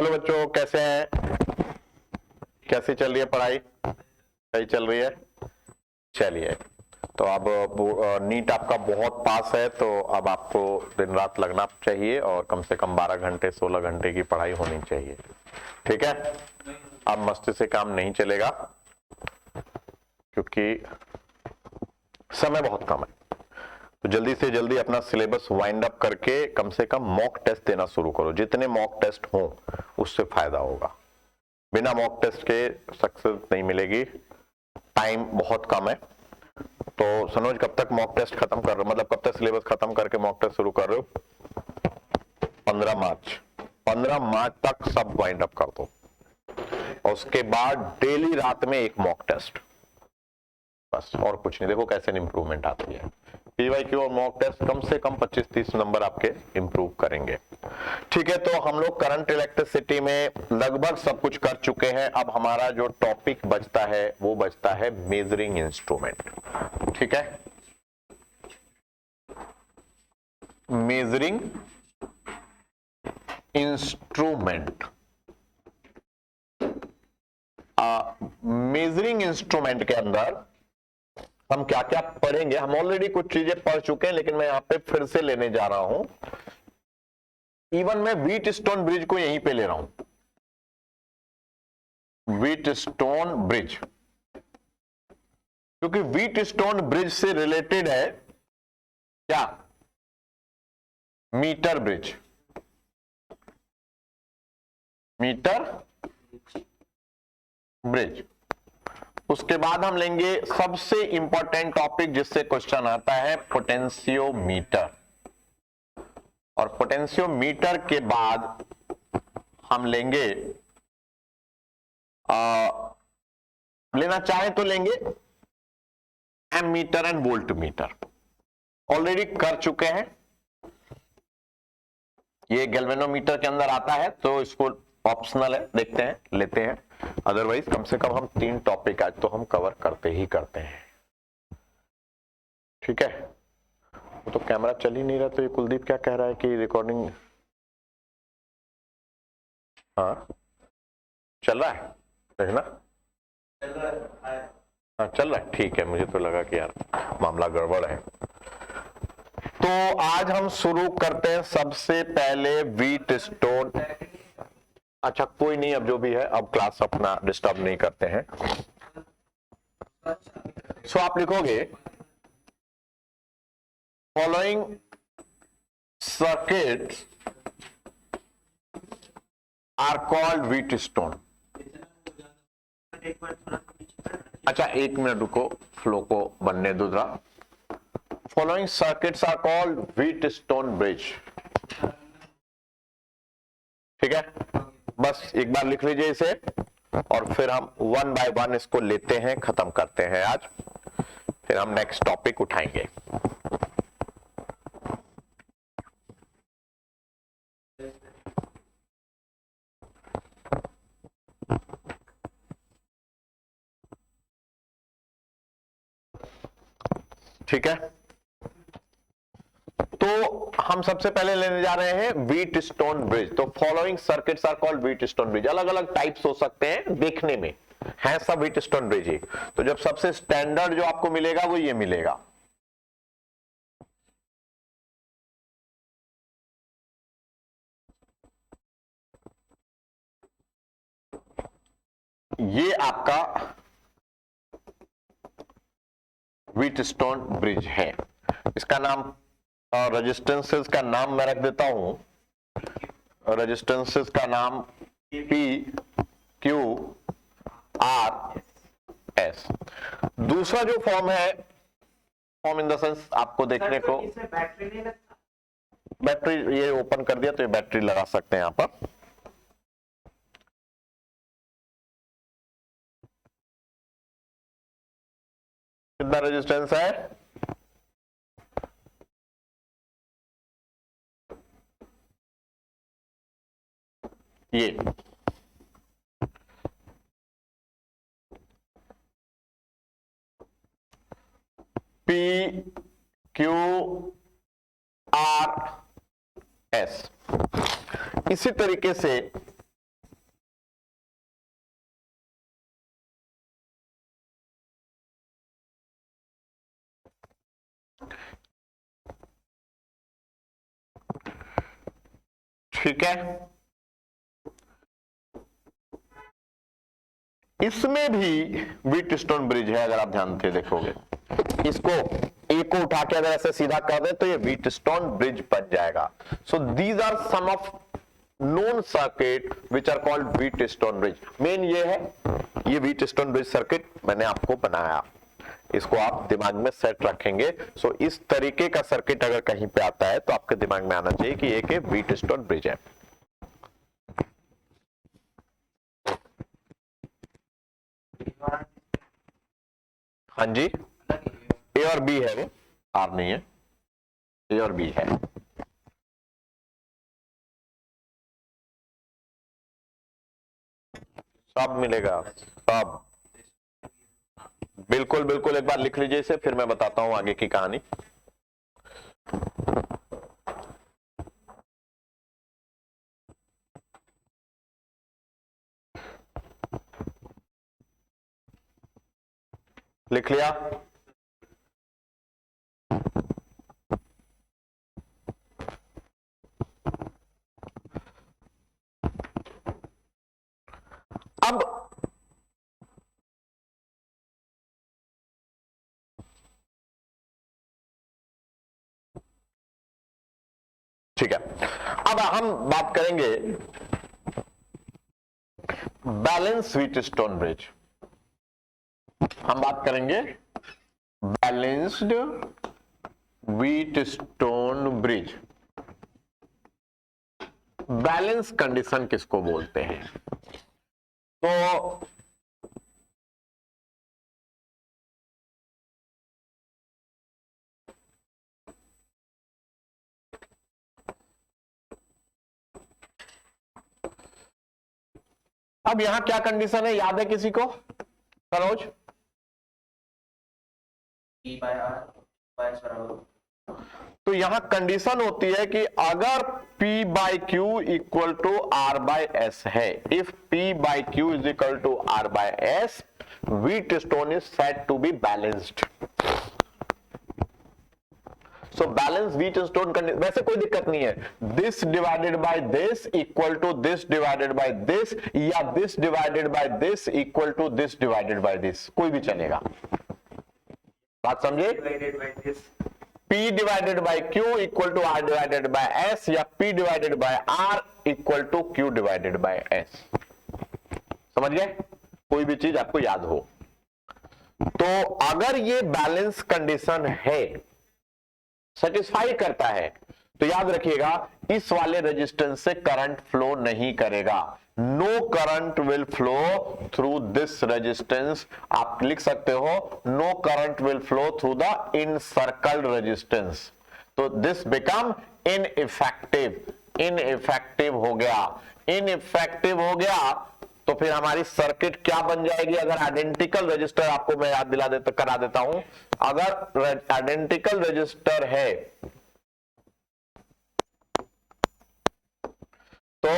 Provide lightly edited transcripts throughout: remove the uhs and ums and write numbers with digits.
Hello बच्चों, कैसे हैं? कैसी चल रही है पढ़ाई? सही चल रही है? चलिए, तो अब नीट आपका बहुत पास है, तो अब आपको दिन रात लगना चाहिए और कम से कम 12 घंटे 16 घंटे की पढ़ाई होनी चाहिए। ठीक है? अब मस्ती से काम नहीं चलेगा क्योंकि समय बहुत कम है। तो जल्दी से जल्दी अपना सिलेबस वाइंड अप करके कम से कम मॉक टेस्ट देना शुरू करो। जितने मॉक टेस्ट हों उससे फायदा होगा। बिना मॉक टेस्ट के सक्सेस नहीं मिलेगी। टाइम बहुत कम है। तो सनोज, कब तक मॉक टेस्ट खत्म कर रहे हो? मतलब कब तक सिलेबस खत्म करके मॉक टेस्ट शुरू कर रहे हो? 15 मार्च। 15 मार्च तक सब वाइंड अप कर दो और उसके बाद डेली रात में एक मॉक टेस्ट, बस और कुछ नहीं। देखो कैसे इंप्रूवमेंट आती है। पीवाईक्यू और मॉक टेस्ट कम से कम 25-30 नंबर आपके इंप्रूव करेंगे। ठीक है, तो हम लोग करंट इलेक्ट्रिसिटी में लगभग सब कुछ कर चुके हैं। अब हमारा जो टॉपिक बचता है वो बचता है मेजरिंग इंस्ट्रूमेंट। ठीक है, मेजरिंग इंस्ट्रूमेंट। मेजरिंग इंस्ट्रूमेंट के अंदर हम क्या क्या पढ़ेंगे? हम ऑलरेडी कुछ चीजें पढ़ चुके हैं, लेकिन मैं यहां पे फिर से लेने जा रहा हूं। इवन मैं व्हीट स्टोन ब्रिज को यहीं पे ले रहा हूं। व्हीट स्टोन ब्रिज, क्योंकि व्हीट स्टोन ब्रिज से रिलेटेड है क्या? Metre bridge. Metre bridge. उसके बाद हम लेंगे सबसे इंपॉर्टेंट टॉपिक जिससे क्वेश्चन आता है, पोटेंशियोमीटर। और पोटेंशियोमीटर के बाद हम लेंगे लेना चाहे तो लेंगे ammeter and voltmeter. Already कर चुके हैं, ये गैल्वेनोमीटर के अंदर आता है, तो इसको ऑप्शनल है, देखते हैं, लेते हैं। अदरवाइज कम से कम हम 3 टॉपिक आज तो हम कवर करते ही करते हैं। ठीक है, वो तो कैमरा चल ही नहीं रहा, तो ये कुलदीप क्या कह रहा है कि रिकॉर्डिंग हाँ चल रहा है, देखना हाँ चल रहा है। ठीक है, मुझे तो लगा कि यार मामला गड़बड़ है। तो आज हम शुरू करते हैं सबसे पहले व्हीट स्टोन। अच्छा कोई नहीं, अब जो भी है, अब क्लास अपना डिस्टर्ब नहीं करते हैं। सो आप लिखोगे following circuits are called Wheatstone. अच्छा 1 मिनट रुको, फ्लो को बनने दो जरा। Following circuits are called Wheatstone bridge. ठीक है, बस एक बार लिख लीजिए इसे और फिर हम 1 बाय 1 इसको लेते हैं, खत्म करते हैं आज, फिर हम नेक्स्ट टॉपिक उठाएंगे। ठीक है, तो हम सबसे पहले लेने जा रहे हैं व्हीट स्टोन ब्रिज। तो following circuits are called Wheatstone bridge. अलग अलग टाइप्स हो सकते हैं, देखने में है सब व्हीट स्टोन ब्रिज ही। तो जब सबसे स्टैंडर्ड जो आपको मिलेगा वो ये मिलेगा। ये आपका व्हीट स्टोन ब्रिज है। इसका नाम रेजिस्टेंसेस का नाम मैं रख देता हूं। रेजिस्टेंसेस का नाम पी क्यू आर एस। दूसरा जो फॉर्म है, फॉर्म इन द सेंस आपको देखने को, बैटरी ये ओपन कर दिया तो ये बैटरी लगा सकते हैं यहां पर। कितना रेजिस्टेंस है? ये P Q R S। इसी तरीके से ठीक है, इसमें भी व्हीटस्टोन ब्रिज है। अगर आप ध्यान से देखोगे, इसको एक को उठा के अगर ऐसे सीधा कर दे तो ये व्हीटस्टोन ब्रिज बन जाएगा। So these are some of known circuit which are called Wheatstone bridge. Main ये है, ये व्हीटस्टोन ब्रिज सर्किट मैंने आपको बनाया, इसको आप दिमाग में सेट रखेंगे। सो इस तरीके का सर्किट अगर कहीं पे आता है तो आपके दिमाग में आना चाहिए कि एक व्हीटस्टोन ब्रिज है। हाँ जी, ए और बी है, वो आर नहीं है, ए और बी है। सब मिलेगा, सब बिल्कुल बिल्कुल। एक बार लिख लीजिए इसे, फिर मैं बताता हूं आगे की कहानी। लिख लिया? अब ठीक है, अब हम बात करेंगे बैलेंस व्हीटस्टोन ब्रिज। हम बात करेंगे balanced Wheatstone bridge. Balance condition किसको बोलते हैं? तो अब यहां क्या कंडीशन है, याद है किसी को? सरोज, तो यहां कंडीशन होती है कि अगर P by Q equal to R by S है, if P by Q is equal to R by S, Wheatstone is said to be balanced. So balance Wheatstone condition, वैसे कोई दिक्कत नहीं है, this divided by this equal to this divided by this, या this divided by this equal to this divided by this, कोई भी चलेगा। बात समझे? P divided by Q equal to R divided by S, या P divided by R equal to Q divided by S। समझ गए? कोई भी चीज आपको याद हो तो, अगर ये बैलेंस कंडीशन है, सेटिस्फाई करता है, तो याद रखिएगा इस वाले रेजिस्टेंस से करंट फ्लो नहीं करेगा। No current will flow through this resistance. आप लिख सकते हो no current will flow through the encircled resistance. तो दिस बिकम इनइफेक्टिव। इनइफेक्टिव हो गया, इनइफेक्टिव हो गया तो फिर हमारी सर्किट क्या बन जाएगी? अगर आइडेंटिकल रजिस्टर, आपको मैं याद दिला देता करा देता हूं, अगर आइडेंटिकल रजिस्टर है तो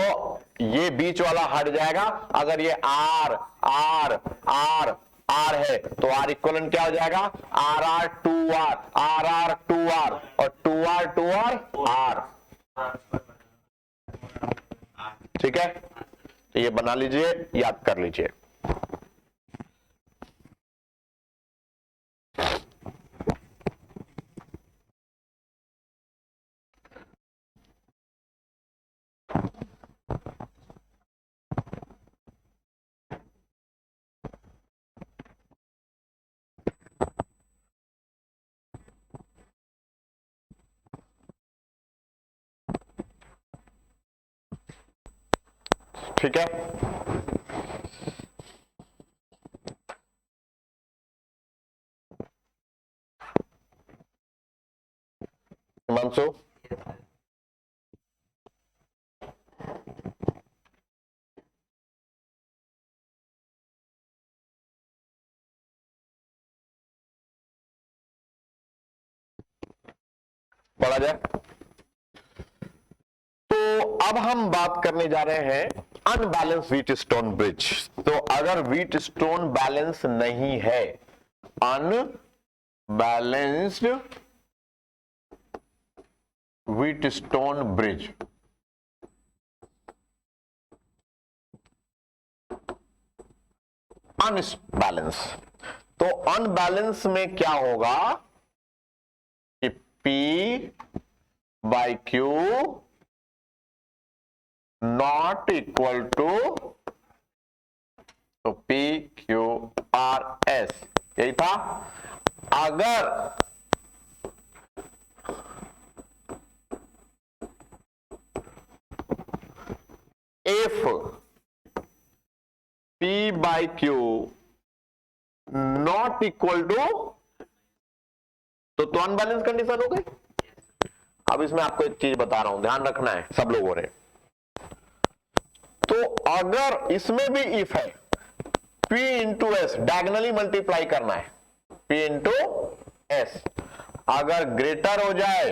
ये बीच वाला हट जाएगा। अगर ये R R R R है तो R इक्वलेंट क्या हो जाएगा? R R 2R, R R 2R, और 2R 2R R। ठीक है, तो ये बना लीजिए, याद कर लीजिए। ठीक है, हिमांशु, पढ़ा जाए। तो अब हम बात करने जा रहे हैं अनबैलेंस व्हीटस्टोन ब्रिज। तो अगर व्हीटस्टोन बैलेंस नहीं है, अनबैलेंस्ड व्हीटस्टोन ब्रिज, अनबैलेंस। तो अनबैलेंस में क्या होगा कि P by Q not equal to, तो P Q R S, यही था। अगर if P by Q not equal to, तो अनबैलेंस कंडीशन हो गई। अब इसमें आपको एक चीज बता रहा हूं, ध्यान रखना है सब लोगों ने। तो अगर इसमें भी इफ है, P into S diagonally multiply करना है, P इंटू एस अगर ग्रेटर हो जाए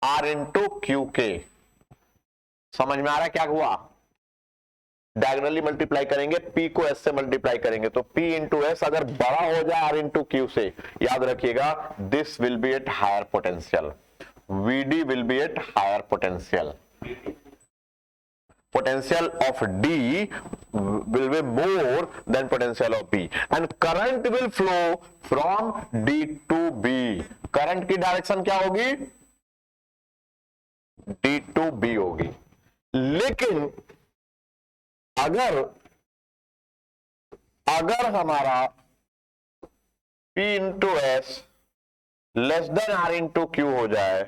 R इंटू क्यू के, समझ में आ रहा है क्या हुआ? डायगनली मल्टीप्लाई करेंगे, P को S से मल्टीप्लाई करेंगे, तो P इंटू एस अगर बड़ा हो जाए R इंटू क्यू से, याद रखिएगा this will be at higher potential, VD will be at higher potential. Potential of D will be more than potential of B, and current will flow from D to B. Current की direction क्या होगी? D to B होगी। लेकिन अगर हमारा P into S less than R into Q हो जाए,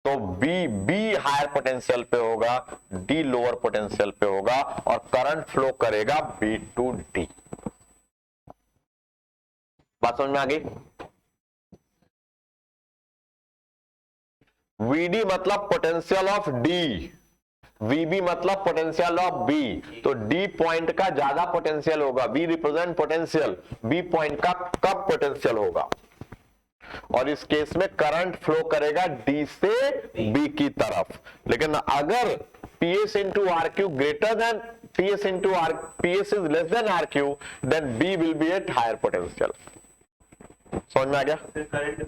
तो बी हायर पोटेंशियल पे होगा, डी लोअर पोटेंशियल पे होगा, और करंट फ्लो करेगा बी टू डी। बात समझ में आ गई? वीडी मतलब पोटेंशियल ऑफ डी, वीबी मतलब पोटेंशियल ऑफ बी। तो डी पॉइंट का ज्यादा पोटेंशियल होगा, V represent potential, B point का कम पोटेंशियल होगा, और इस केस में करंट फ्लो करेगा डी से बी की तरफ। लेकिन अगर PS into R Q greater than PS into R, PS is less than R Q, then B will be at higher potential. समझ में आ गया? करंट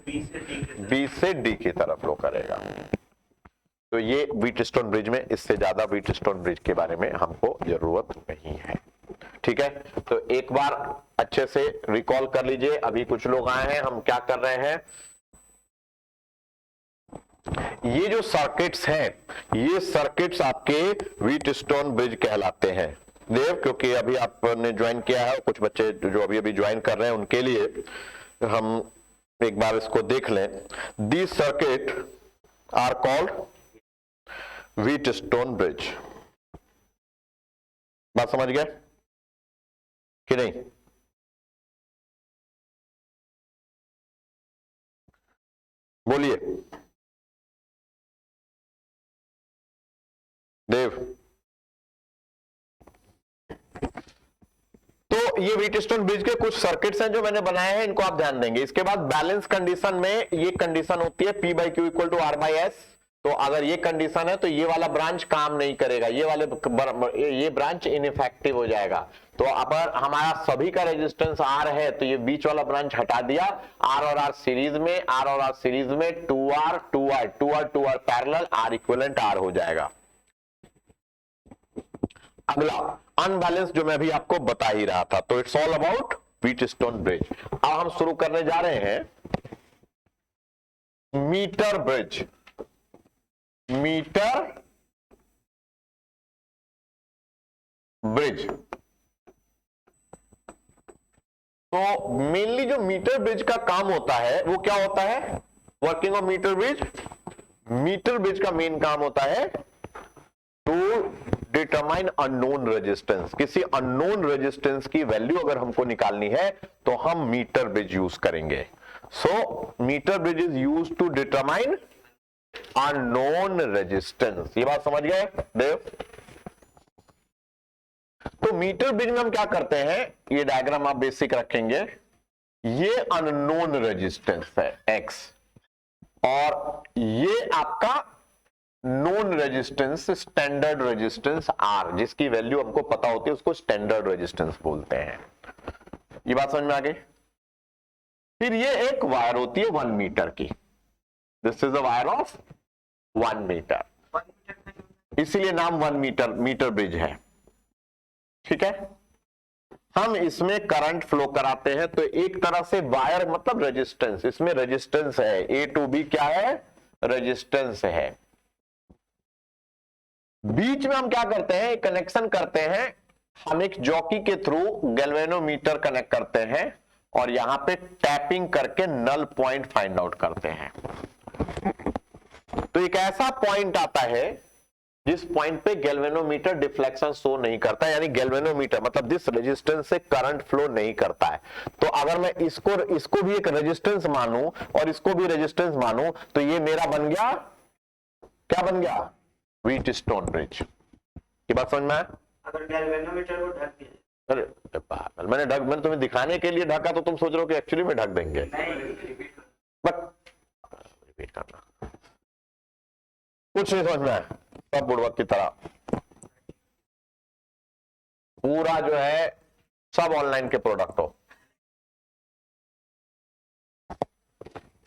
B से D की तरफ फ्लो करेगा। तो ये व्हीटस्टोन ब्रिज में, इससे ज्यादा व्हीटस्टोन ब्रिज के बारे में हमको जरूरत नहीं है। ठीक है, तो एक बार अच्छे से रिकॉल कर लीजिए। अभी कुछ लोग आए हैं, हम क्या कर रहे हैं, ये जो सर्किट्स हैं, ये सर्किट्स आपके व्हीटस्टोन ब्रिज कहलाते हैं। देव, क्योंकि अभी आपने ज्वाइन किया है, कुछ बच्चे जो अभी अभी ज्वाइन कर रहे हैं उनके लिए हम एक बार इसको देख लें। This circuit are called Wheatstone bridge. बात समझ गए कि नहीं? बोलिए देव। तो ये व्हीटस्टोन ब्रिज के कुछ सर्किट्स हैं जो मैंने बनाए हैं, इनको आप ध्यान देंगे। इसके बाद बैलेंस कंडीशन में ये कंडीशन होती है P by Q equal to R by S. तो अगर ये कंडीशन है तो ये वाला ब्रांच काम नहीं करेगा, ये ब्रांच इनइफेक्टिव हो जाएगा। तो अगर हमारा सभी का रेजिस्टेंस R है, तो ये बीच वाला ब्रांच हटा दिया, R और R सीरीज में, R और R सीरीज में 2R 2R 2R 2R parallel, R equivalent R हो जाएगा। अगला अनबैलेंस जो मैं अभी आपको बता ही रहा था, तो it's all about Wheatstone bridge. अब हम शुरू करने जा रहे हैं मीटर ब्रिज। मीटर ब्रिज, तो मेनली जो मीटर ब्रिज का काम होता है वो क्या होता है? Working of meter bridge, metre bridge का मेन काम होता है टू डिटरमाइन अननोन रेजिस्टेंस। किसी अननोन रेजिस्टेंस की वैल्यू अगर हमको निकालनी है तो हम मीटर ब्रिज यूज करेंगे। So metre bridge is use to determine unknown resistance. ये बात समझ गए देव? तो मीटर ब्रिज में हम क्या करते हैं, ये डायग्राम आप बेसिक रखेंगे, ये अननोन रेजिस्टेंस है X, और ये आपका known resistance, standard resistance R, जिसकी वैल्यू हमको पता होती है उसको स्टैंडर्ड रेजिस्टेंस बोलते हैं। ये बात समझ में आ गई? फिर ये एक वायर होती है 1 मीटर की, this is a wire of 1 meter, इसीलिए नाम 1 मीटर मीटर ब्रिज है। ठीक है, हम इसमें करंट फ्लो कराते हैं, तो एक तरह से वायर मतलब रेजिस्टेंस, इसमें रेजिस्टेंस है, ए टू बी क्या है, रेजिस्टेंस है। बीच में हम क्या करते हैं, कनेक्शन करते हैं, हम एक जॉकी के थ्रू गैल्वेनोमीटर कनेक्ट करते हैं और यहां पे टैपिंग करके नल पॉइंट फाइंड आउट करते हैं। तो एक ऐसा पॉइंट आता है जिस पॉइंट पे गैल्वेनोमीटर डिफ्लेक्शन शो नहीं करता, यानी गैल्वेनोमीटर मतलब दिस रेजिस्टेंस से करंट फ्लो नहीं करता है। तो अगर मैं इसको भी एक रेजिस्टेंस मानूं और इसको भी रेजिस्टेंस मानूं, तो ये मेरा बन गया, क्या बन गया, व्हीटस्टोन ब्रिज। ये बात समझ में आया? अगर गैल्वेनोमीटर को ढक दिया, अरे पागल, मैंने तुम्हें दिखाने के लिए ढका, तो तुम सोच रहे हो कि एक्चुअली में ढक देंगे। बट रिपीट करना, कुछ नहीं समझ में आया, सब बुड़वक की तरह पूरा जो है सब ऑनलाइन के प्रोडक्ट हो।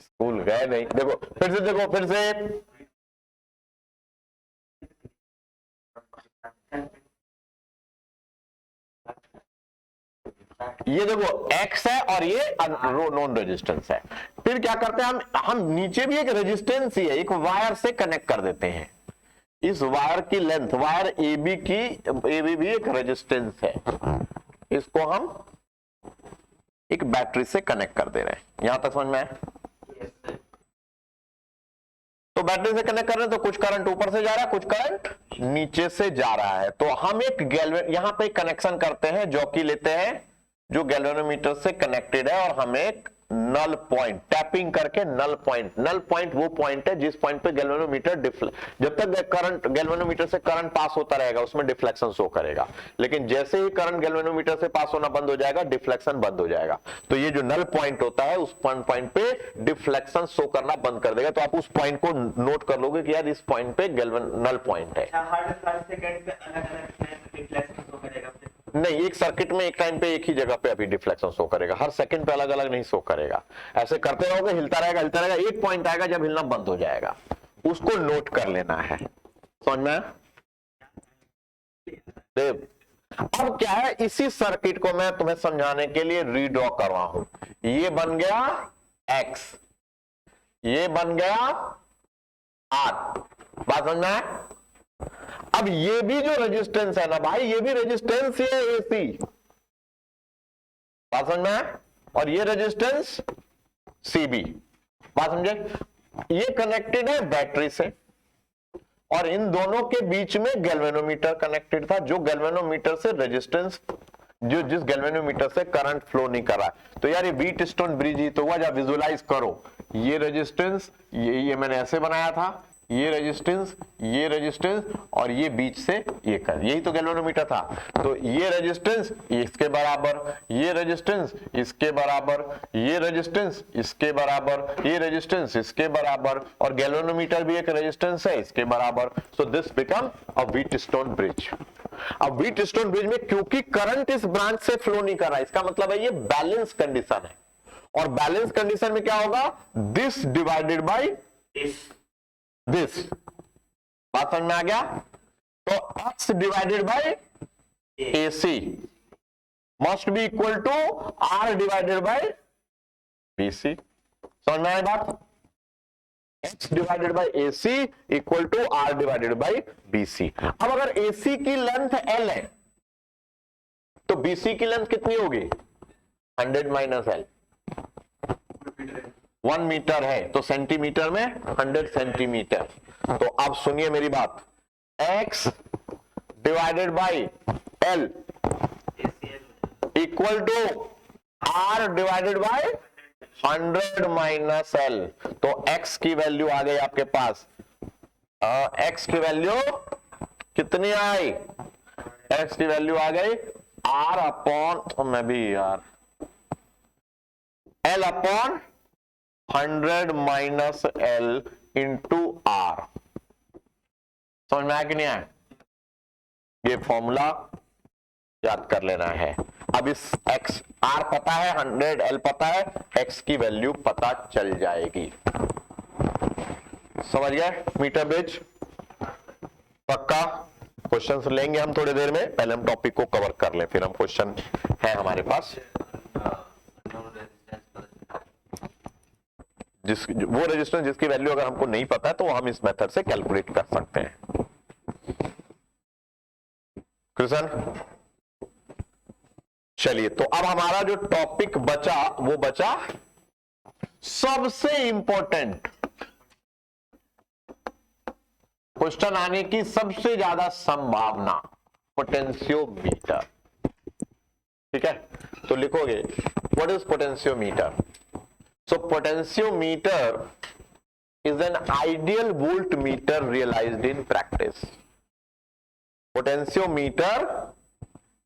स्कूल गए नहीं, देखो फिर से, देखो फिर से, ये देखो X है और ये नॉन रेजिस्टेंस है। फिर क्या करते हैं हम नीचे भी एक रेजिस्टेंस ही है, एक वायर से कनेक्ट कर देते हैं। इस वायर की लेंथ, वायर AB भी एक रेजिस्टेंस है, इसको हम एक बैटरी से कनेक्ट कर दे रहे हैं। यहां तक समझ में आया? तो बैटरी से कनेक्ट कर रहे हैं, तो कुछ करंट ऊपर से जा रहा है, कुछ करंट नीचे से जा रहा है। तो हम एक यहां पे कनेक्शन करते हैं, जॉकी लेते हैं जो गैल्वेनोमीटर से कनेक्टेड है, और हम एक नल पॉइंट टैपिंग करके नल पॉइंट वो पॉइंट है जिस पॉइंट पे गैल्वेनोमीटर जब तक करंट गैल्वेनोमीटर से करंट पास होता रहेगा उसमें डिफ्लेक्शन शो करेगा, लेकिन जैसे ही करंट गैल्वेनोमीटर से पास होना बंद हो जाएगा, डिफ्लेक्शन बंद हो जाएगा। तो ये जो नल पॉइंट होता है, उस पॉइंट पे डिफ्लेक्शन शो करना बंद कर देगा। तो आप उस पॉइंट को नोट कर लोगे कि यार इस पॉइंट पे नल पॉइंट है। हर सेकंड पे अलग-अलग डिफ्लेक्शन शो करेगा? नहीं, एक सर्किट में एक टाइम पे एक ही जगह पे अभी डिफ्लेक्शन शो करेगा, हर सेकंड पे अलग अलग नहीं शो करेगा। ऐसे करते रहोगे, हिलता रहेगा, एक पॉइंट आएगा जब हिलना बंद हो जाएगा, उसको नोट कर लेना है। समझ में? अब क्या है, इसी सर्किट को मैं तुम्हें समझाने के लिए रीड्रॉ कर रहा हूं। ये बन गया X, ये बन गया R। बात समझ में है? अब ये भी जो रेजिस्टेंस है ना भाई, ये भी रेजिस्टेंस ही है AC। बात समझ में है? और ये रेजिस्टेंस CB। बात समझे? ये कनेक्टेड है बैटरी से, और इन दोनों के बीच में गैल्वेनोमीटर कनेक्टेड था, जो गैल्वेनोमीटर से रेजिस्टेंस, जिस गैल्वेनोमीटर से करंट फ्लो नहीं कर रहा है। तो यार ये व्हीटस्टोन ब्रिज ही तो हुआ। जब विजुलाइज करो, ये रेजिस्टेंस, ये मैंने ऐसे बनाया था, ये रेजिस्टेंस और ये बीच से ये कर, यही तो गैल्वेनोमीटर था। तो ये रेजिस्टेंस इसके बराबर, ये रेजिस्टेंस इसके बराबर, ये रेजिस्टेंस इसके बराबर, ये रेजिस्टेंस इसके बराबर, और गैल्वेनोमीटर भी एक रेजिस्टेंस है इसके बराबर। So this become a Wheatstone bridge. अब व्हीटस्टोन ब्रिज में क्योंकि करंट इस ब्रांच से फ्लो नहीं कर रहा है, इसका मतलब है ये बैलेंस कंडीशन है। और बैलेंस कंडीशन में क्या होगा, दिस डिवाइडेड बाई दिस। बात समझ में आ गया? तो X divided by AC must be equal to R divided by BC। समझ में आई बात? X divided by AC equal to R divided by BC। अब अगर AC की लेंथ L है, तो BC की लेंथ कितनी होगी? 100 माइनस L। 1 मीटर है तो सेंटीमीटर में 100 सेंटीमीटर। तो अब सुनिए मेरी बात, X divided by L equal to R divided by 100 minus L। तो X की वैल्यू आ गई आपके पास, X की वैल्यू कितनी आई? X की वैल्यू आ गई R अपॉन, तो मैं भी यार L upon 100 minus L into R। समझ में आया कि नहीं आया? ये फॉर्मूला याद कर लेना है। अब इस X R पता है, 100 L पता है, X की वैल्यू पता चल जाएगी। समझ गए? मीटर ब्रिज पक्का? क्वेश्चंस लेंगे हम थोड़ी देर में, पहले हम टॉपिक को कवर कर लें, फिर हम क्वेश्चन है हमारे पास। वो रेजिस्टेंस जिसकी वैल्यू अगर हमको नहीं पता है तो हम इस मेथड से कैलकुलेट कर सकते हैं। कृष्ण, चलिए, तो अब हमारा जो टॉपिक बचा वो बचा सबसे इंपॉर्टेंट, क्वेश्चन आने की सबसे ज्यादा संभावना, पोटेंशियोमीटर। ठीक है, तो लिखोगे what is potentiometer. So potentiometer is an ideal voltmeter realized in practice. Potentiometer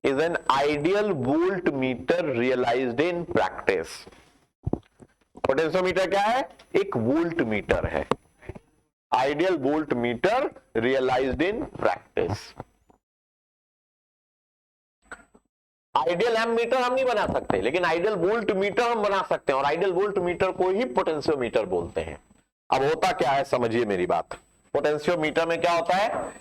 is an ideal voltmeter realized in practice। Potentiometer क्या है? एक वोल्टमीटर है, ideal voltmeter realized in practice. Ideal ammeter हम नहीं बना सकते, लेकिन आइडियल वोल्टमीटर हम बना सकते हैं, और आइडियल वोल्टमीटर को ही पोटेंशियोमीटर बोलते हैं। अब होता क्या है, समझिए मेरी बात। पोटेंशियोमीटर में क्या होता है?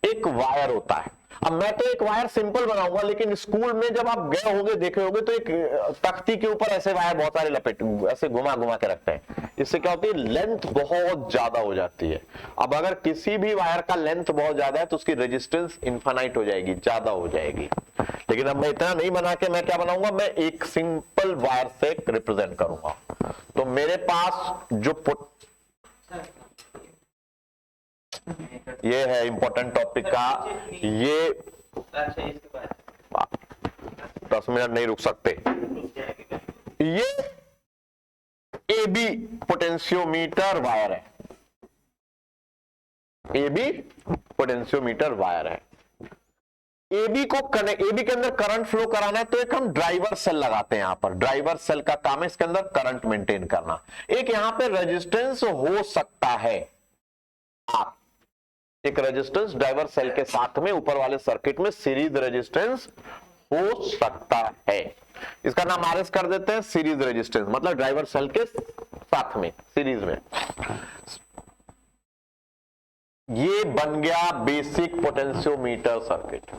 एक वायर होता है। अब मैं तो एक वायर सिंपल बनाऊंगा, लेकिन स्कूल में जब आप गए होंगे, देखे होंगे, तो एक तख्ती के ऊपर ऐसे वायर बहुत सारे लपेट ऐसे घुमा घुमा के रखते हैं। इससे क्या होती है? लेंथ बहुत ज्यादा हो जाती है। अब अगर किसी भी वायर का लेंथ बहुत ज्यादा है तो उसकी रेजिस्टेंस इनफाइनाइट हो जाएगी, ज्यादा हो जाएगी। लेकिन अब मैं इतना नहीं बना के मैं क्या बनाऊंगा, मैं एक सिंपल वायर से रिप्रेजेंट करूंगा। तो मेरे पास जो ये है इंपॉर्टेंट टॉपिक का, ये 10 मिनट नहीं रुक सकते। ये एबी पोटेंशियोमीटर वायर है, एबी पोटेंशियोमीटर वायर है। एबी के अंदर करंट फ्लो कराना है, तो एक हम ड्राइवर सेल लगाते हैं। यहां पर ड्राइवर सेल का काम है इसके अंदर करंट मेंटेन करना। एक यहां पे रेजिस्टेंस हो सकता है, आप एक रेजिस्टेंस ड्राइवर सेल के साथ में ऊपर वाले सर्किट में सीरीज रेजिस्टेंस हो सकता है। इसका नाम आरएस कर देते हैं, सीरीज रेजिस्टेंस, मतलब ड्राइवर सेल के साथ में सीरीज में। ये बन गया बेसिक पोटेंशियोमीटर सर्किट।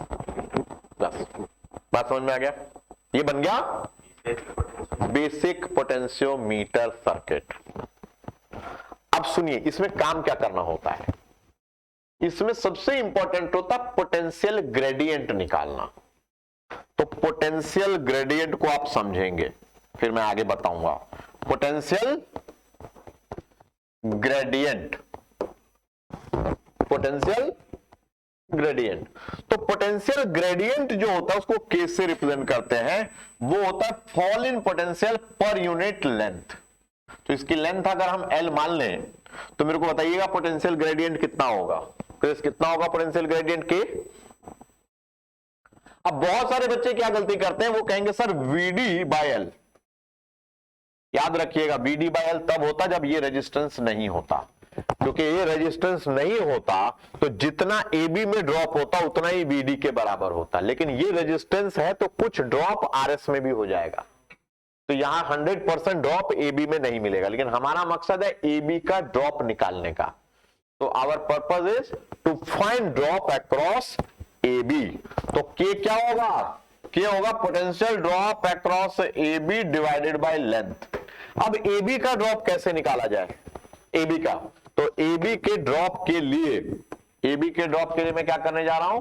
बस बात समझ में आ गया? ये बन गया बेसिक पोटेंशियोमीटर सर्किट। अब सुनिए, इसमें काम क्या करना होता है। इसमें सबसे इंपॉर्टेंट होता है पोटेंशियल ग्रेडियंट निकालना। तो पोटेंशियल ग्रेडियंट को आप समझेंगे, फिर मैं आगे बताऊंगा। Potential gradient, potential gradient. तो पोटेंशियल ग्रेडियंट जो होता है उसको के से रिप्रेजेंट करते हैं, वो होता है fall in potential per unit length. तो इसकी लेंथ अगर हम L मान लें, तो मेरे को बताइएगा पोटेंशियल ग्रेडियंट कितना होगा। कितना होगा पोटेंशियल ग्रेडियंट के? अब बहुत सारे बच्चे क्या गलती करते हैं, वो कहेंगे सर VD बाय L। याद रखिएगा, VD बाय L तब होता जब ये रेजिस्टेंस नहीं होता, क्योंकि ये रेजिस्टेंस नहीं होता तो जितना AB में ड्रॉप होता उतना ही VD के बराबर होता। लेकिन ये रेजिस्टेंस है तो कुछ ड्रॉप RS में भी हो जाएगा, तो यहां 100% ड्रॉप AB में नहीं मिलेगा। लेकिन हमारा मकसद है AB का ड्रॉप निकालने का। तो our purpose is to find drop across AB। तो K क्या होगा? K होगा potential drop across AB divided by length. अब AB का ड्रॉप कैसे निकाला जाए? AB का, तो AB के ड्रॉप के लिए मैं क्या करने जा रहा हूं?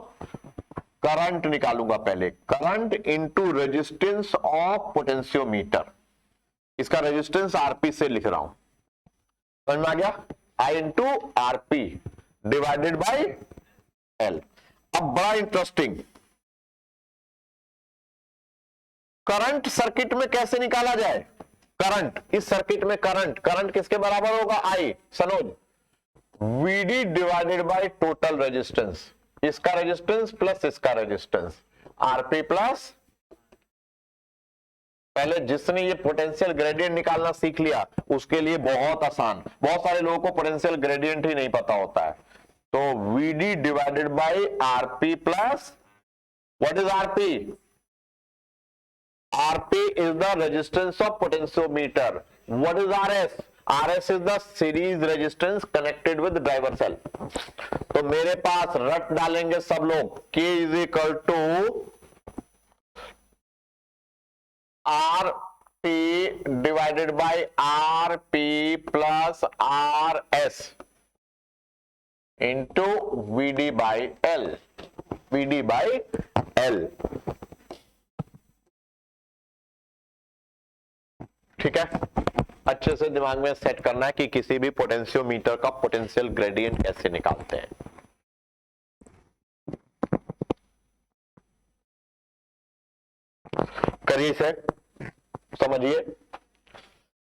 करंट निकालूंगा पहले। Current into resistance of potentiometer. इसका रेजिस्टेंस RP से लिख रहा हूं, समझ में आ गया? I into RP divided bye L। अब बड़ा इंटरेस्टिंग, करंट सर्किट में कैसे निकाला जाए? करंट इस सर्किट में करंट किसके बराबर होगा? I Sanoj, VD divided by total resistance. इसका रेजिस्टेंस प्लस इसका रेजिस्टेंस, RP प्लस। पहले जिसने ये पोटेंशियल ग्रेडियंट निकालना सीख लिया उसके लिए बहुत आसान। बहुत सारे लोगों को पोटेंशियल ग्रेडियंट ही नहीं पता होता है। तो VD divided by RP plus, what is RP? RP is the resistance of potentiometer. What is RS? RS is the series resistance connected with driver cell. तो मेरे पास रट डालेंगे सब लोग, K is equal to RP divided by RP plus RS into VD by L, VD by L। ठीक है, अच्छे से दिमाग में सेट करना है कि किसी भी पोटेंशियोमीटर का पोटेंशियल ग्रेडियंट कैसे निकालते हैं। करिए सेट, समझिए,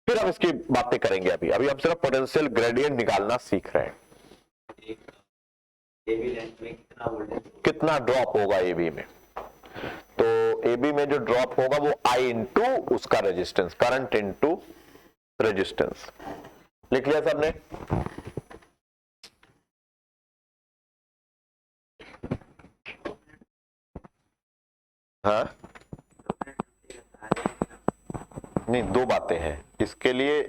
फिर हम इसकी बातें करेंगे। अभी अभी हम सिर्फ पोटेंशियल ग्रेडियंट निकालना सीख रहे हैं। AB लेंथ में कितना वोल्टेज, कितना ड्रॉप होगा AB में, तो AB में जो ड्रॉप होगा वो I इंटू उसका रेजिस्टेंस, करंट इंटू रेजिस्टेंस। लिख लिया सबने? हाँ, नहीं, दो बातें हैं, इसके लिए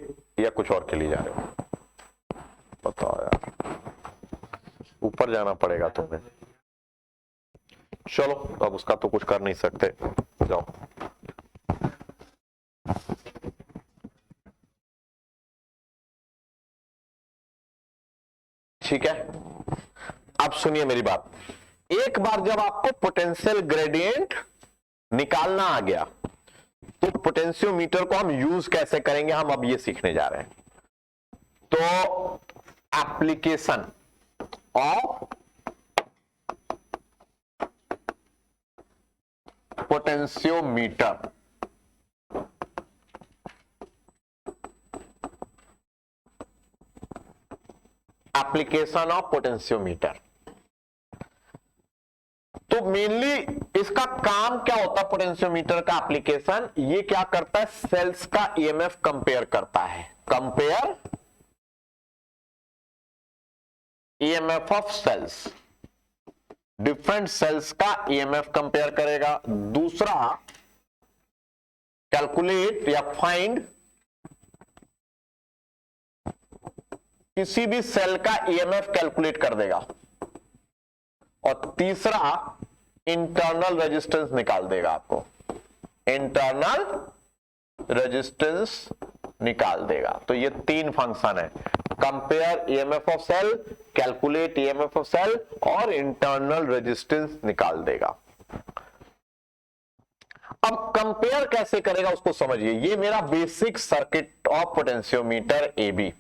या कुछ और के लिए जा रहे हो? बताओ यार, ऊपर जाना पड़ेगा तुम्हें। चलो, अब उसका तो कुछ कर नहीं सकते, जाओ। ठीक है, अब सुनिए मेरी बात। एक बार जब आपको पोटेंशियल ग्रेडियंट निकालना आ गया तो पोटेंशियोमीटर को हम यूज कैसे करेंगे, हम अब ये सीखने जा रहे हैं। तो application of potentiometer, application of potentiometer. तो मेनली इसका काम क्या होता है? पोटेंशियोमीटर का एप्लीकेशन ये क्या करता है? सेल्स का ईएमएफ कंपेयर करता है। Compare EMF of cells, different cells का ईएमएफ कंपेयर करेगा। दूसरा, कैलकुलेट या फाइंड किसी भी सेल का ईएमएफ कैलकुलेट कर देगा। और तीसरा, इंटरनल रेजिस्टेंस निकाल देगा आपको, इंटरनल रेजिस्टेंस निकाल देगा। तो ये तीन फंक्शन है, compare EMF of cell, calculate EMF of cell और इंटरनल रेजिस्टेंस निकाल देगा। अब कंपेयर कैसे करेगा उसको समझिए। ये मेरा basic circuit of potentiometer AB,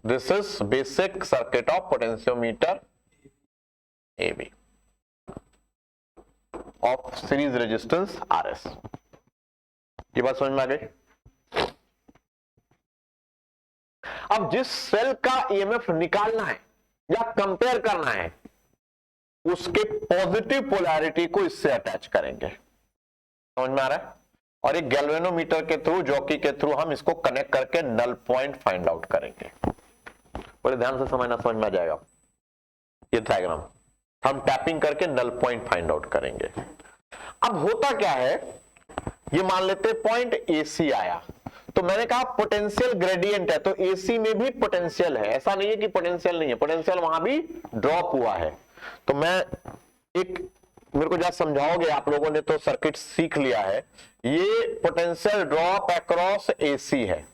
this is basic circuit of potentiometer AB of series resistance RS। ये बात समझ में आ गई? अब जिस सेल का ईएमएफ निकालना है या कंपेयर करना है, उसके पॉजिटिव पोलैरिटी को इससे अटैच करेंगे। समझ में आ रहा है? और एक गैल्वेनोमीटर के थ्रू, जॉकी के थ्रू हम इसको कनेक्ट करके नल पॉइंट फाइंड आउट करेंगे। बड़े ध्यान से समझना, समझ में आ जाएगा। ये डायग्राम हम टैपिंग करके नल पॉइंट फाइंड आउट करेंगे। अब होता क्या है, ये मान लेते पॉइंट AC आया, तो मैंने कहा पोटेंशियल ग्रेडियंट है, तो AC में भी पोटेंशियल है। ऐसा नहीं है कि पोटेंशियल नहीं है, पोटेंशियल वहां भी ड्रॉप हुआ है। तो मैं एक, मेरे को जब समझाओगे, आप लोगों ने तो सर्किट सीख लिया है, ये पोटेंशियल ड्रॉप अक्रॉस AC है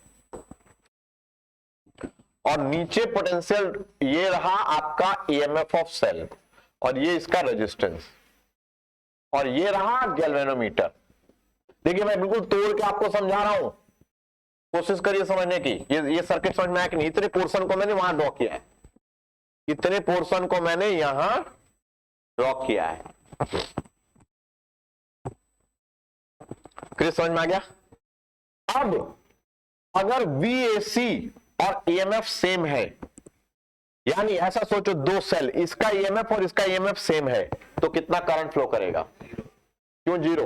और नीचे पोटेंशियल ये रहा आपका ईएमएफ ऑफ सेल और ये इसका रेजिस्टेंस और ये रहा गैल्वेनोमीटर। देखिए मैं बिल्कुल तोड़ के आपको समझा रहा हूं, कोशिश करिए समझने की। ये सर्किट समझ में आया कि नहीं? इतने पोर्शन को मैंने वहां ड्रॉ किया है, इतने पोर्शन को मैंने यहां ड्रॉ किया है। क्लियर, समझ में आ गया? अब अगर VAC और EMF सेम है, यानी ऐसा सोचो दो सेल, इसका EMF और इसका EMF सेम है, तो कितना करंट फ्लो करेगा? क्यों जीरो?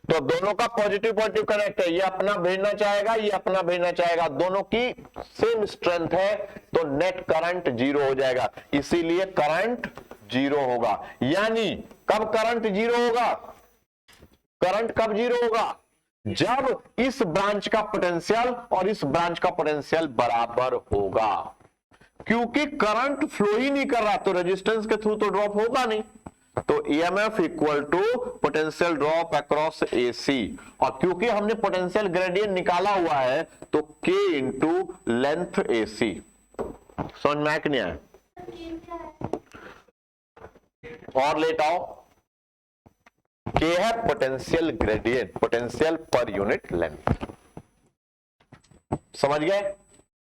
तो दोनों का पॉजिटिव पॉजिटिव कनेक्ट है, ये अपना भेजना चाहेगा, ये अपना भेजना चाहेगा, दोनों की सेम स्ट्रेंथ है, तो नेट करंट जीरो हो जाएगा। इसीलिए करंट जीरो होगा। यानी कब करंट जीरो होगा? करंट कब जीरो होगा? जब इस ब्रांच का पोटेंशियल और इस ब्रांच का पोटेंशियल बराबर होगा, क्योंकि करंट फ्लो ही नहीं कर रहा तो रेजिस्टेंस के थ्रू तो ड्रॉप होगा नहीं, तो EMF equal to potential drop across AC, और क्योंकि हमने पोटेंशियल ग्रेडियंट निकाला हुआ है तो के इंटू लेंथ एसी। समझ में आया कि नहीं आया? और लेट आओ, के है potential gradient, potential per unit length, समझ गए?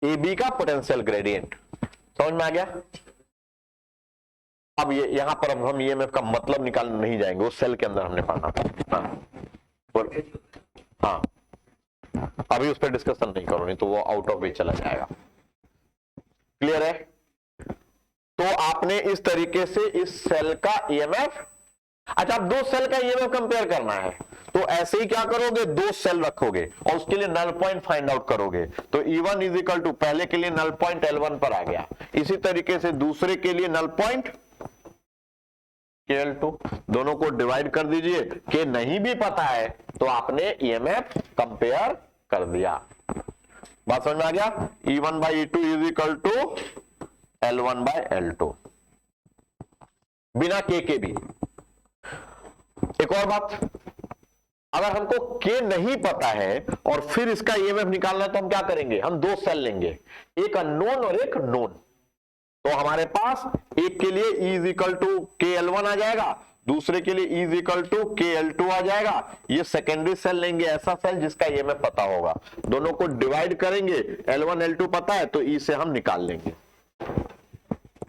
ए बी का पोटेंशियल ग्रेडियंट समझ में आ गया? अब ये यहां पर अब हम ईएमएफ का मतलब निकालने नहीं जाएंगे, उस सेल के अंदर हमने पढ़ना था। हाँ अभी उस पर डिस्कशन नहीं करो, नहीं तो वो आउट ऑफ वे चला जाएगा। क्लियर है? तो आपने इस तरीके से इस सेल का ईएमएफ, अच्छा आप दो सेल का ईएमएफ कंपेयर करना है तो ऐसे ही क्या करोगे, दो सेल रखोगे और उसके लिए नल पॉइंट फाइंड आउट करोगे, तो E1 इज इक्वल टू, पहले के लिए नल पॉइंट L1 पर आ गया, इसी तरीके से दूसरे के लिए नल पॉइंट KL2, दोनों को डिवाइड कर दीजिए, के नहीं भी पता है तो आपने ईएमएफ कंपेयर कर दिया। बात समझ में आ गया? E1 by E2 is equal to L1 by L2, बिना के भी। एक और बात, अगर हमको के नहीं पता है और फिर इसका ईएमएफ निकालना है तो हम क्या करेंगे, हम दो सेल लेंगे, एक अननोन और एक नोन, तो हमारे पास एक के लिए E इज इक्वल टू के L1 आ जाएगा, दूसरे के लिए E इज इक्वल टू के L2 आ जाएगा। ये सेकेंडरी सेल लेंगे, ऐसा सेल जिसका ईएमएफ पता होगा, दोनों को डिवाइड करेंगे, L1 L2 पता है तो E से हम निकाल लेंगे।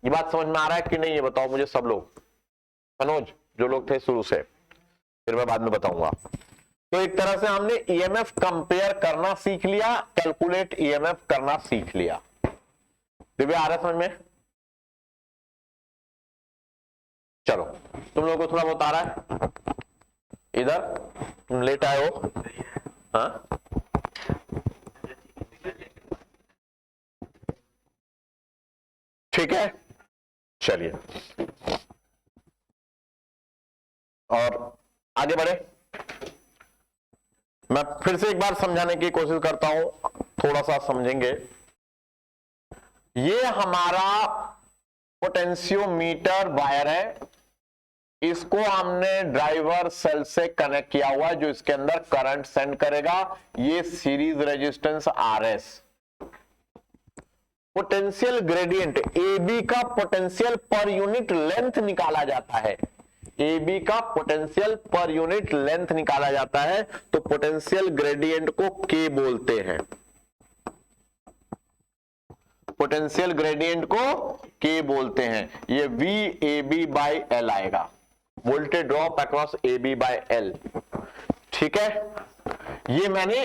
ये बात समझ में आ रहा है कि नहीं, ये बताओ मुझे सब लोग, मनोज जो लोग थे शुरू से, फिर मैं बाद में बताऊंगा। तो एक तरह से हमने ईएमएफ कंपेयर करना सीख लिया, कैलकुलेट ईएमएफ करना सीख लिया। दिव्या आ रहा है समझ में? चलो तुम लोगों को थोड़ा बहुत आ रहा है? इधर तुम लेट आए हो? हाँ ठीक है, चलिए और आगे बढ़े। मैं फिर से एक बार समझाने की कोशिश करता हूं, थोड़ा सा समझेंगे। ये हमारा पोटेंशियोमीटर वायर है, इसको हमने ड्राइवर सेल से कनेक्ट किया हुआ है जो इसके अंदर करंट सेंड करेगा। ये series resistance RS। Potential gradient AB का पोटेंशियल पर यूनिट लेंथ निकाला जाता है, AB का पोटेंशियल पर यूनिट लेंथ निकाला जाता है, तो पोटेंशियल ग्रेडियंट को K बोलते हैं, पोटेंशियल ग्रेडियंट को K बोलते हैं। ये VAB बाई L आएगा, voltage drop across AB by L। ठीक है, ये मैंने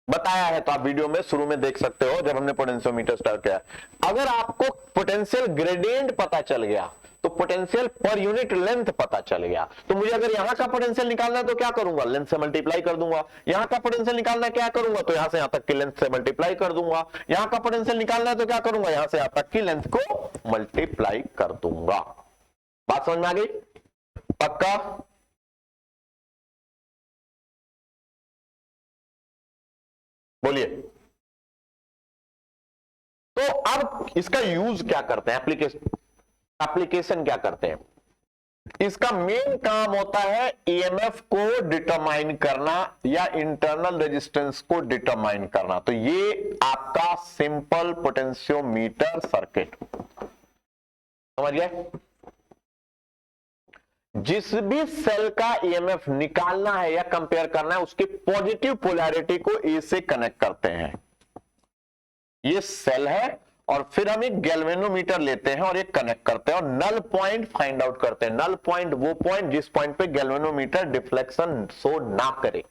बताया है तो आप वीडियो में शुरू में देख सकते हो जब हमने पोटेंशियोमीटर स्टार्ट किया। अगर आपको पोटेंशियल ग्रेडियंट पता चल गया तो पोटेंशियल पर यूनिट लेंथ पता चल गया, तो मुझे अगर यहां का पोटेंशियल निकालना है तो क्या करूंगा, लेंथ से मल्टीप्लाई कर दूंगा। यहां का पोटेंशियल निकालना है क्या करूंगा, तो यहां से यहां तक की लेंथ से मल्टीप्लाई कर दूंगा। यहां का पोटेंशियल निकालना है तो क्या करूंगा, यहां से यहां तक की लेंथ को मल्टीप्लाई कर दूंगा। बात समझ में आ गई? पक्का? बोलिए। तो अब इसका यूज क्या करते हैं, एप्लीकेशन क्या करते हैं? इसका मेन काम होता है ईएमएफ को डिटरमाइन करना या इंटरनल रेजिस्टेंस को डिटरमाइन करना। तो ये आपका सिंपल पोटेंशियोमीटर सर्किट, समझ गए? जिस भी सेल का ईएमएफ निकालना है या कंपेयर करना है उसके पॉजिटिव पोलैरिटी को ए से कनेक्ट करते हैं। ये सेल है और फिर हम एक गैल्वेनोमीटर लेते हैं और एक कनेक्ट करते हैं और नल पॉइंट फाइंड आउट करते हैं। नल पॉइंट वो पॉइंट जिस पॉइंट पे गैल्वेनोमीटर डिफ्लेक्शन शो ना करे।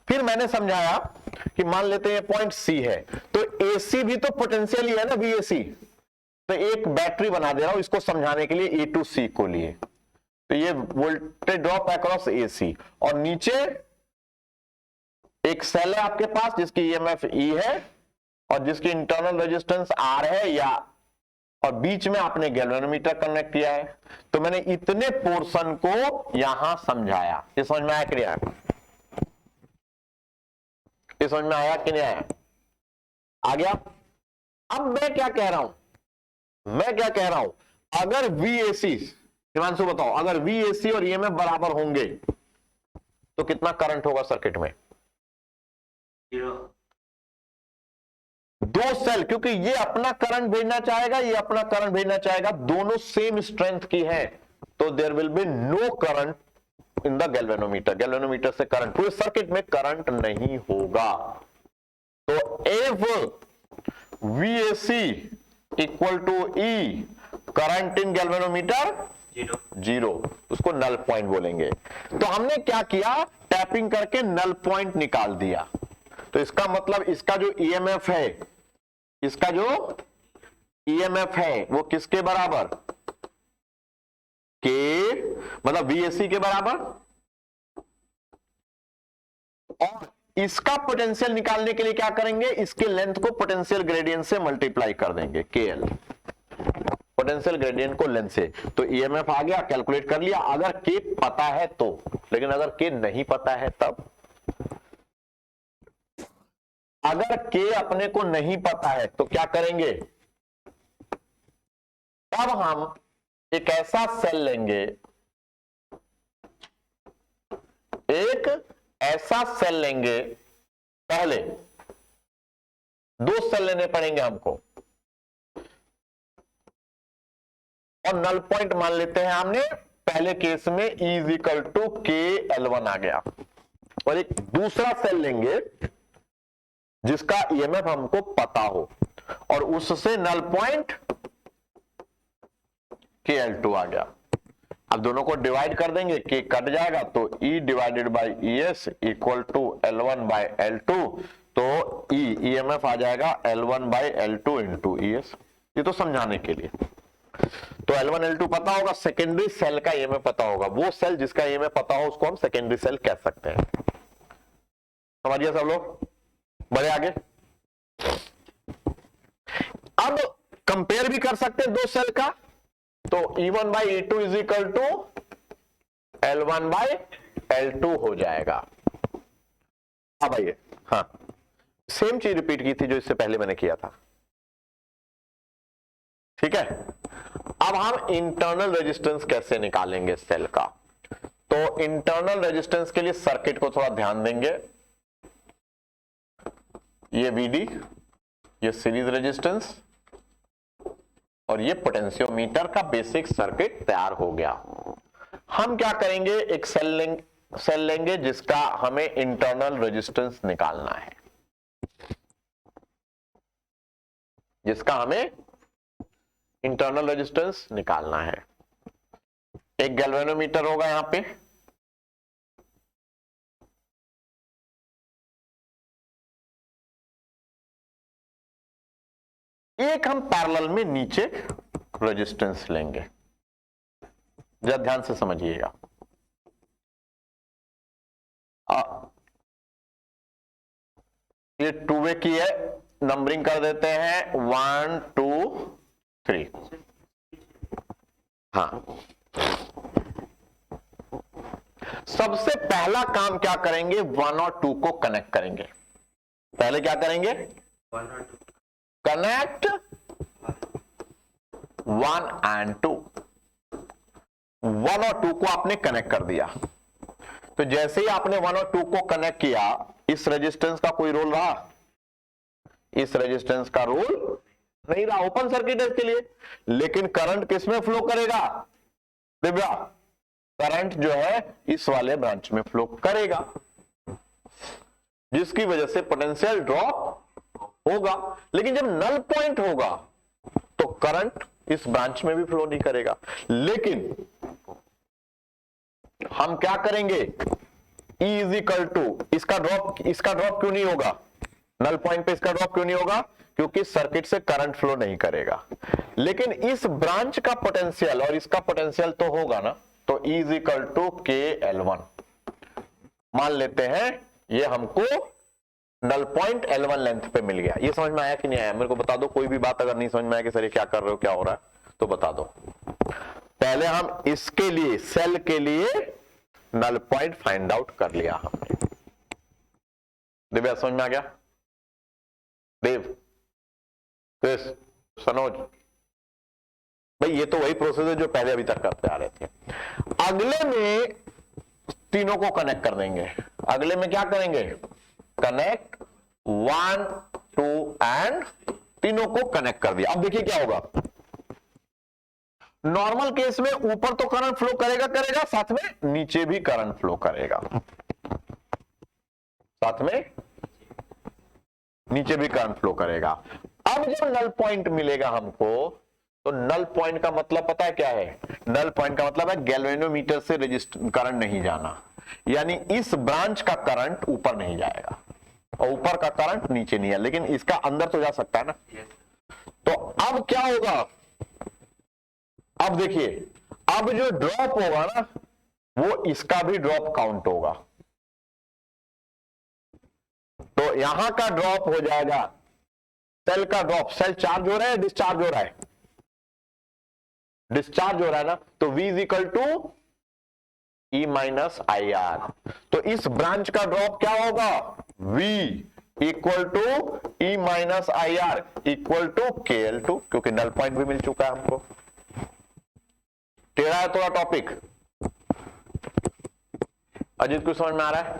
फिर मैंने समझाया कि मान लेते हैं पॉइंट सी है, तो एसी भी तो पोटेंशियल ही है ना, VAC। तो एक बैटरी बना दे रहा हूं इसको समझाने के लिए, A to C को लिए, तो ये वोल्टेज ड्रॉप अक्रॉस AC, और नीचे एक सेल है आपके पास जिसकी ईएमएफ E है और जिसकी इंटरनल रेजिस्टेंस R है, या और बीच में आपने गैल्वेनोमीटर कनेक्ट किया है। तो मैंने इतने पोर्शन को यहां समझाया। ये समझ में आया? क्लियर? ये समझ में आया कि नहीं आया? आ गया? अब मैं क्या कह रहा हूं, अगर VAC, हिमांशु बताओ, अगर VAC और EMF बराबर होंगे तो कितना करंट होगा सर्किट में? 0। दो सेल, क्योंकि ये अपना करंट भेजना चाहेगा, ये अपना करंट भेजना चाहेगा, दोनों सेम स्ट्रेंथ की है, तो there will be no current in the galvanometer से करंट, पूरे सर्किट में करंट नहीं होगा। तो if VAC equal to E, current in galvanometer 0, उसको नल पॉइंट बोलेंगे। तो हमने क्या किया, टैपिंग करके नल पॉइंट निकाल दिया। तो इसका मतलब इसका जो EMF है, वो किसके बराबर? के, मतलब VAC के बराबर, और इसका पोटेंशियल निकालने के लिए क्या करेंगे, इसके लेंथ को पोटेंशियल ग्रेडियंट से मल्टीप्लाई कर देंगे, KL, पोटेंशियल ग्रेडियंट को लेंथ से। तो EMF आ गया, कैलकुलेट कर लिया, अगर K पता है तो। लेकिन अगर K नहीं पता है तब, अगर K अपने को नहीं पता है तो क्या करेंगे, तब हम एक ऐसा सेल लेंगे, पहले 2 सेल लेने पड़ेंगे हमको, और नल पॉइंट मान लेते हैं हमने, पहले केस में E इक्वल टू KL1 आ गया, और एक दूसरा सेल लेंगे जिसका EMF हमको पता हो, और उससे नल पॉइंट KL2 आ गया। अब दोनों को डिवाइड कर देंगे, K कट जाएगा, तो E divided by ES equal to L1 by L2, तो EMF आ जाएगा L1 by L2 into ES। ये तो समझाने के लिए। तो L1 L2 पता होगा, सेकेंडरी सेल का EMF पता होगा, वो सेल जिसका EMF पता हो उसको हम सेकेंडरी सेल कह सकते हैं। समझिए सब लोग, बढ़े आगे। अब कंपेयर भी कर सकते हैं 2 सेल का, तो E1 by E2 is equal to L1 by L2 हो जाएगा। अब आइए, हाँ, सेम चीज रिपीट की थी जो इससे पहले मैंने किया था, ठीक है। अब हम इंटरनल रेजिस्टेंस कैसे निकालेंगे सेल का, तो इंटरनल रेजिस्टेंस के लिए सर्किट को थोड़ा ध्यान देंगे। ये VD, ये सीरीज रेजिस्टेंस, और ये पोटेंशियोमीटर का बेसिक सर्किट तैयार हो गया। हम क्या करेंगे, एक सेल लेंगे जिसका हमें इंटरनल रेजिस्टेंस निकालना है, एक गैल्वेनोमीटर होगा यहां पे, एक हम पैरेलल में नीचे रेजिस्टेंस लेंगे, जरा ध्यान से समझिएगा। ये 2 वे की है, नंबरिंग कर देते हैं 1 2 3। हाँ, सबसे पहला काम क्या करेंगे, 1 और 2 को कनेक्ट करेंगे। पहले क्या करेंगे, 1 और 2 कनेक्ट 1 and 2। 1 और 2 को आपने कनेक्ट कर दिया, तो जैसे ही आपने 1 और 2 को कनेक्ट किया, इस रेजिस्टेंस का कोई रोल रहा? इस रेजिस्टेंस का रोल नहीं रहा, ओपन सर्किट है इसके लिए। लेकिन करंट किस में फ्लो करेगा दिव्या? करंट जो है इस वाले ब्रांच में फ्लो करेगा, जिसकी वजह से पोटेंशियल ड्रॉप होगा। लेकिन जब नल पॉइंट होगा तो करंट इस ब्रांच में भी फ्लो नहीं करेगा। लेकिन हम क्या करेंगे, E इज इक्वल टू, इसका ड्रॉप क्यों नहीं होगा, नल पॉइंट पे इसका ड्रॉप क्यों नहीं होगा? क्योंकि सर्किट से करंट फ्लो नहीं करेगा। लेकिन इस ब्रांच का पोटेंशियल और इसका पोटेंशियल तो होगा ना, तो E is equal to KL1 मान लेते हैं। ये हमको नल पॉइंट L1 लेंथ पे मिल गया। ये समझ में आया कि नहीं आया? मेरे को बता दो, कोई भी बात अगर नहीं समझ में आया कि सर ये क्या कर रहे हो, क्या हो रहा है, तो बता दो। पहले हम इसके लिए, सेल के लिए नल पॉइंट फाइंड आउट कर लिया हमने। दिव्या समझ में आ गया? देव, क्रिस, सनोज, भाई ये तो वही प्रोसेस है जो पहले अभी तक करते आ रहे थे। अगले में तीनों को कनेक्ट कर देंगे। अगले में क्या करेंगे? कनेक्ट 1 2 एंड तीनों को कनेक्ट कर दिया। अब देखिए क्या होगा। नॉर्मल केस में ऊपर तो करंट फ्लो करेगा साथ में नीचे भी करंट फ्लो करेगा, साथ में नीचे भी करंट फ्लो करेगा। अब जब नल पॉइंट मिलेगा हमको, तो नल पॉइंट का मतलब पता है क्या है? नल पॉइंट का मतलब है गैल्वेनोमीटर से रजिस्टर करंट नहीं जाना, यानी इस ब्रांच का करंट ऊपर नहीं जाएगा और ऊपर का करंट नीचे नहीं है, लेकिन इसका अंदर तो जा सकता है ना। तो अब क्या होगा? अब देखिए, अब जो ड्रॉप होगा ना, वो इसका भी ड्रॉप काउंट होगा। तो यहां का ड्रॉप हो जाएगा सेल का ड्रॉप। सेल चार्ज हो रहा है, डिस्चार्ज हो रहा है, डिस्चार्ज हो रहा है ना, तो V is equal to E minus I R. तो इस ब्रांच का ड्रॉप क्या होगा? V equal to E minus I R equal to KL2, क्योंकि नल पॉइंट भी मिल चुका है हमको। टेढ़ा है थोड़ा टॉपिक, अजीत कुछ समझ में आ रहा है?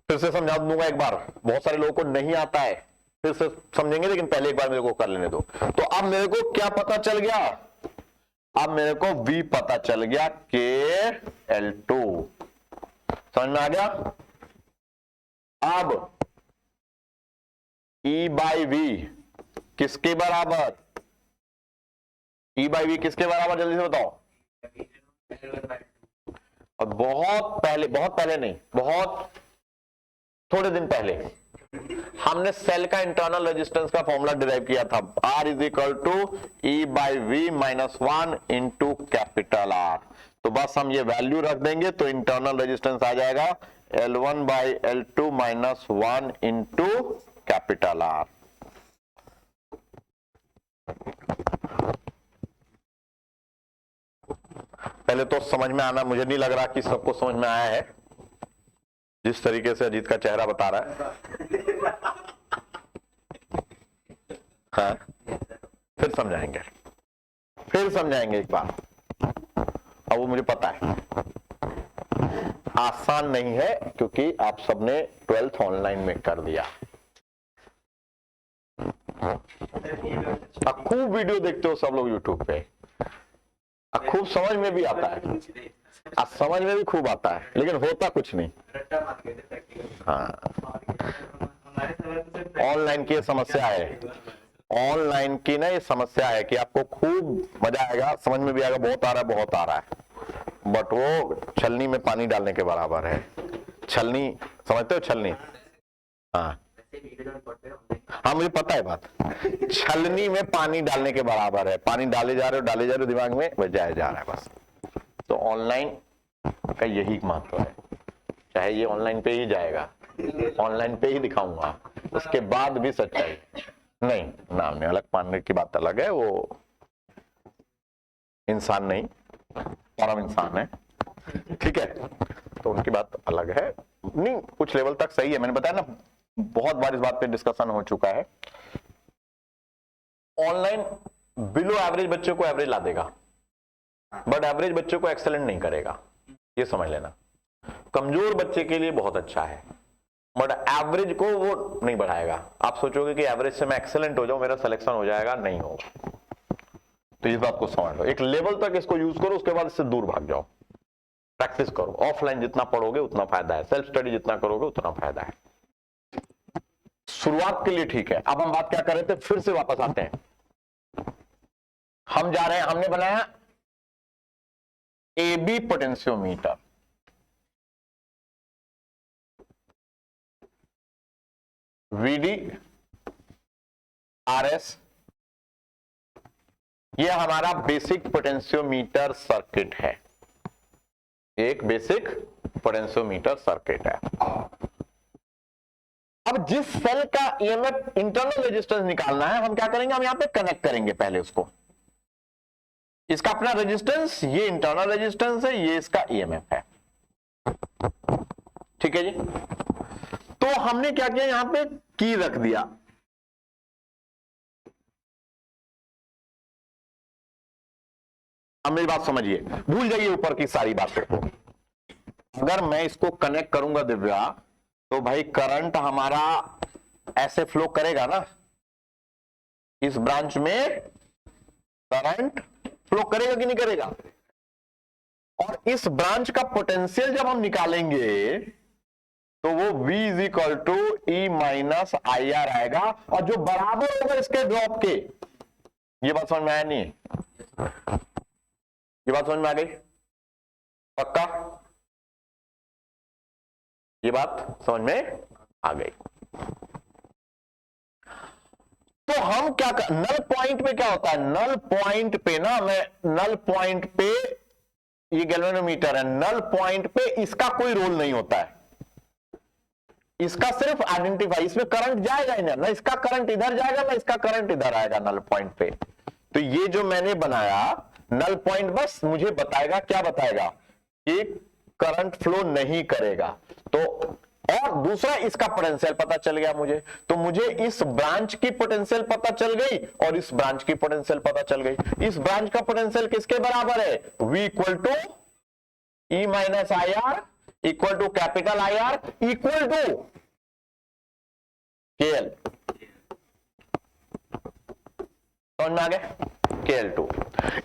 फिर से समझा दूंगा एक बार, बहुत सारे लोगों को नहीं आता है, फिर से समझेंगे, लेकिन पहले एक बार मेरे को कर लेने दो। तो अब मेरे को क्या पता चल गया? अब मेरे को V पता चल गया, KL2 समझ में आ गया। अब E बाई V किसके बराबर? E बाई V किसके बराबर? जल्दी से बताओ। और बहुत पहले नहीं, बहुत थोड़े दिन पहले हमने सेल का इंटरनल रेजिस्टेंस का फॉर्मूला डिराइव किया था। R is equal to E by V minus 1 into capital R। तो बस हम ये वैल्यू रख देंगे तो इंटरनल रेजिस्टेंस आ जाएगा L1 by L2 minus 1 into capital R। पहले तो समझ में आना, मुझे नहीं लग रहा कि सबको समझ में आया है, जिस तरीके से अजीत का चेहरा बता रहा है। हाँ, फिर समझाएंगे एक बार। अब वो मुझे पता है आसान नहीं है, क्योंकि आप सबने 12th ऑनलाइन में कर दिया। खूब वीडियो देखते हो सब लोग यूट्यूब पे, खूब समझ में भी आता है, समझ में भी खूब आता है, लेकिन होता कुछ नहीं। हाँ, ऑनलाइन की समस्या है, ऑनलाइन की ना ये समस्या है कि आपको खूब मजा आएगा, समझ में भी आएगा, बहुत आ रहा है, बट वो छलनी में पानी डालने के बराबर है। छलनी समझते हो? छलनी, हाँ हाँ मुझे पता है बात, छलनी में पानी डालने के बराबर है। पानी डाले जा रहे हो दिमाग में, बजाया जा रहा है बस। तो ऑनलाइन का यही महत्व है, चाहे ये ऑनलाइन पे ही जाएगा, ऑनलाइन पे ही दिखाऊंगा, उसके बाद भी सच्चाई नहीं। नाम नहीं अलग, मानने की बात अलग है, वो इंसान नहीं, परम इंसान है, ठीक है, तो उनकी बात अलग है। नहीं, कुछ लेवल तक सही है, मैंने बताया ना, बहुत बार इस बात पे डिस्कशन हो चुका है। ऑनलाइन बिलो एवरेज बच्चे को एवरेज ला देगा, बट एवरेज बच्चे को एक्सेलेंट नहीं करेगा, ये समझ लेना। कमजोर बच्चे के लिए बहुत अच्छा है, बट एवरेज को वो नहीं बढ़ाएगा। आप सोचोगे कि एवरेज से मैं एक्सेलेंट हो जाऊं, मेरा सिलेक्शन हो जाएगा, नहीं होगा। तो इस बात को समझ लो, एक लेवल तक इसको यूज करो, उसके बाद इससे दूर भाग जाओ। प्रैक्टिस करो, ऑफलाइन जितना पढ़ोगे उतना फायदा है, सेल्फ स्टडी जितना करोगे उतना फायदा है। शुरुआत के लिए ठीक है। अब हम बात क्या कर रहे थे, फिर से वापस आते हैं। हम जा रहे हैं, हमने बनाया AB पोटेंशियोमीटर, VD RS, ये हमारा बेसिक पोटेंशियोमीटर सर्किट है, एक बेसिक पोटेंशियोमीटर सर्किट है। अब जिस सेल का EMF इंटरनल रेजिस्टेंस निकालना है, हम क्या करेंगे, हम यहां पे कनेक्ट करेंगे पहले उसको। इसका अपना रेजिस्टेंस, ये इंटरनल रेजिस्टेंस है, ये इसका EMF है, ठीक है जी। तो हमने क्या किया, यहां पे की रख दिया। अब मेरी बात समझिए, भूल जाइए ऊपर की सारी बातों को। अगर मैं इसको कनेक्ट करूंगा दिव्या, तो भाई करंट हमारा ऐसे फ्लो करेगा ना, इस ब्रांच में करंट फ्लो करेगा कि नहीं करेगा? और इस ब्रांच का पोटेंशियल जब हम निकालेंगे तो वो V is equal to E minus I R आएगा, और जो बराबर होगा इसके ड्रॉप के। ये बात समझ में आया नहीं? ये बात समझ में आ गई? पक्का? ये बात समझ में आ गई? तो हम क्या कर, नल पॉइंट पे क्या होता है, नल पॉइंट पे ना, मैं नल पॉइंट पे, ये गैल्वेनोमीटर है, नल पॉइंट पे इसका कोई रोल नहीं होता है, इसका सिर्फ आइडेंटिफाई, इसमें करंट जाएगा ही ना, इसका करंट इधर जाएगा ना इसका करंट इधर आएगा नल पॉइंट पे। तो ये जो मैंने बनाया नल पॉइंट बस मुझे बताएगा, क्या बताएगा, कि करंट फ्लो नहीं करेगा। तो और दूसरा इसका पोटेंशियल पता चल गया मुझे, तो मुझे इस ब्रांच की पोटेंशियल पता चल गई और इस ब्रांच की पोटेंशियल पता चल गई। इस ब्रांच का पोटेंशियल किसके बराबर है, V equal to E minus I R equal to capital I R equal to KL। समझ में आ गया? KL2।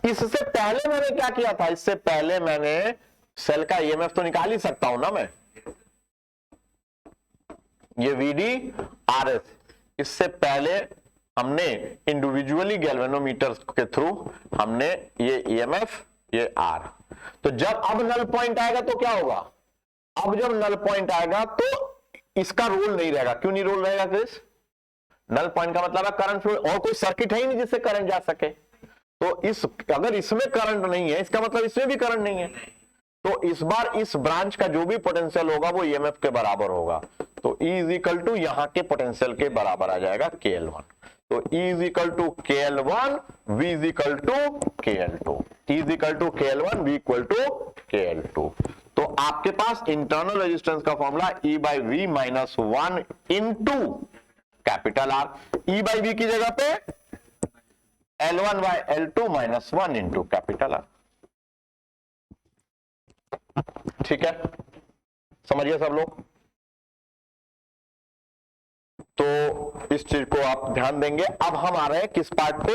इससे पहले मैंने क्या किया था, इससे पहले मैंने सेल का EMF तो निकाल ही सकता हूं ना मैं, ये VD RS। इससे पहले हमने इंडिविजुअली गैल्वेनोमीटर के थ्रू हमने ये EMF, ये R। तो जब अब नल पॉइंट आएगा तो क्या होगा, अब जब नल पॉइंट आएगा तो इसका रोल नहीं रहेगा। क्यों नहीं रोल रहेगा क्रिस? नल पॉइंट का मतलब है करंट फ्लो, और कोई सर्किट है ही नहीं जिससे करंट जा सके। तो इस, अगर इसमें करंट नहीं है इसका मतलब इसमें भी करंट नहीं है, तो इस बार इस ब्रांच का जो भी पोटेंशियल होगा वो EMF के बराबर होगा। तो E इज इक्वल टू यहां के पोटेंशियल के बराबर आ जाएगा KL1। तो E is equal to KL1, V is equal to KL2। E is equal to KL1, V equal to KL2। तो आपके पास इंटरनल रेजिस्टेंस का formula E by V minus 1 into capital R। E by V की जगह पे L1 by L2 minus 1 into capital R। ठीक है, समझिए सब लोग? तो इस चीज को आप ध्यान देंगे। अब हम आ रहे हैं किस पार्ट पे,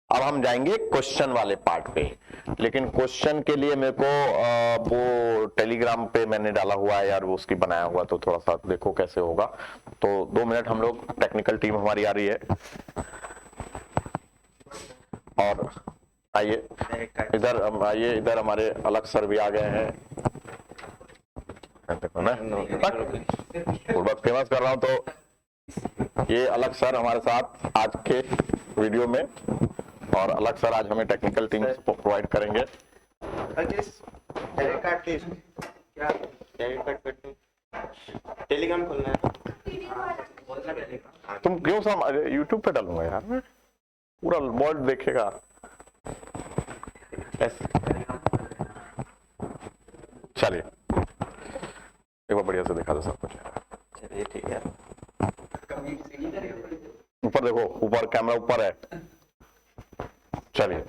अब हम जाएंगे क्वेश्चन वाले पार्ट पे। लेकिन क्वेश्चन के लिए मेरे को वो टेलीग्राम पे मैंने डाला हुआ है यार, वो उसकी बनाया हुआ, तो थोड़ा सा देखो कैसे होगा। तो 2 मिनट, हम लोग टेक्निकल टीम हमारी आ रही है। और आइए इधर, आइए इधर, हमारे अलग सर भी आ गए हैं। देखो ना, बहुत फेमस कर रहा हूं। तो ये अलग सर हमारे साथ आज के वीडियो में, और अलग सर आज हमें टेक्निकल टीम प्रोवाइड करेंगे। टेलीग्राम खोलना है, तुम क्यों सब यूट्यूब पे डालूंगा यार, मैं पूरा वर्ल्ड देखेगा। चलिए एक बार बढ़िया से दिखा दो सब कुछ। चलिए ठीक है। ऊपर देखो, ऊपर कैमरा ऊपर है। चलिए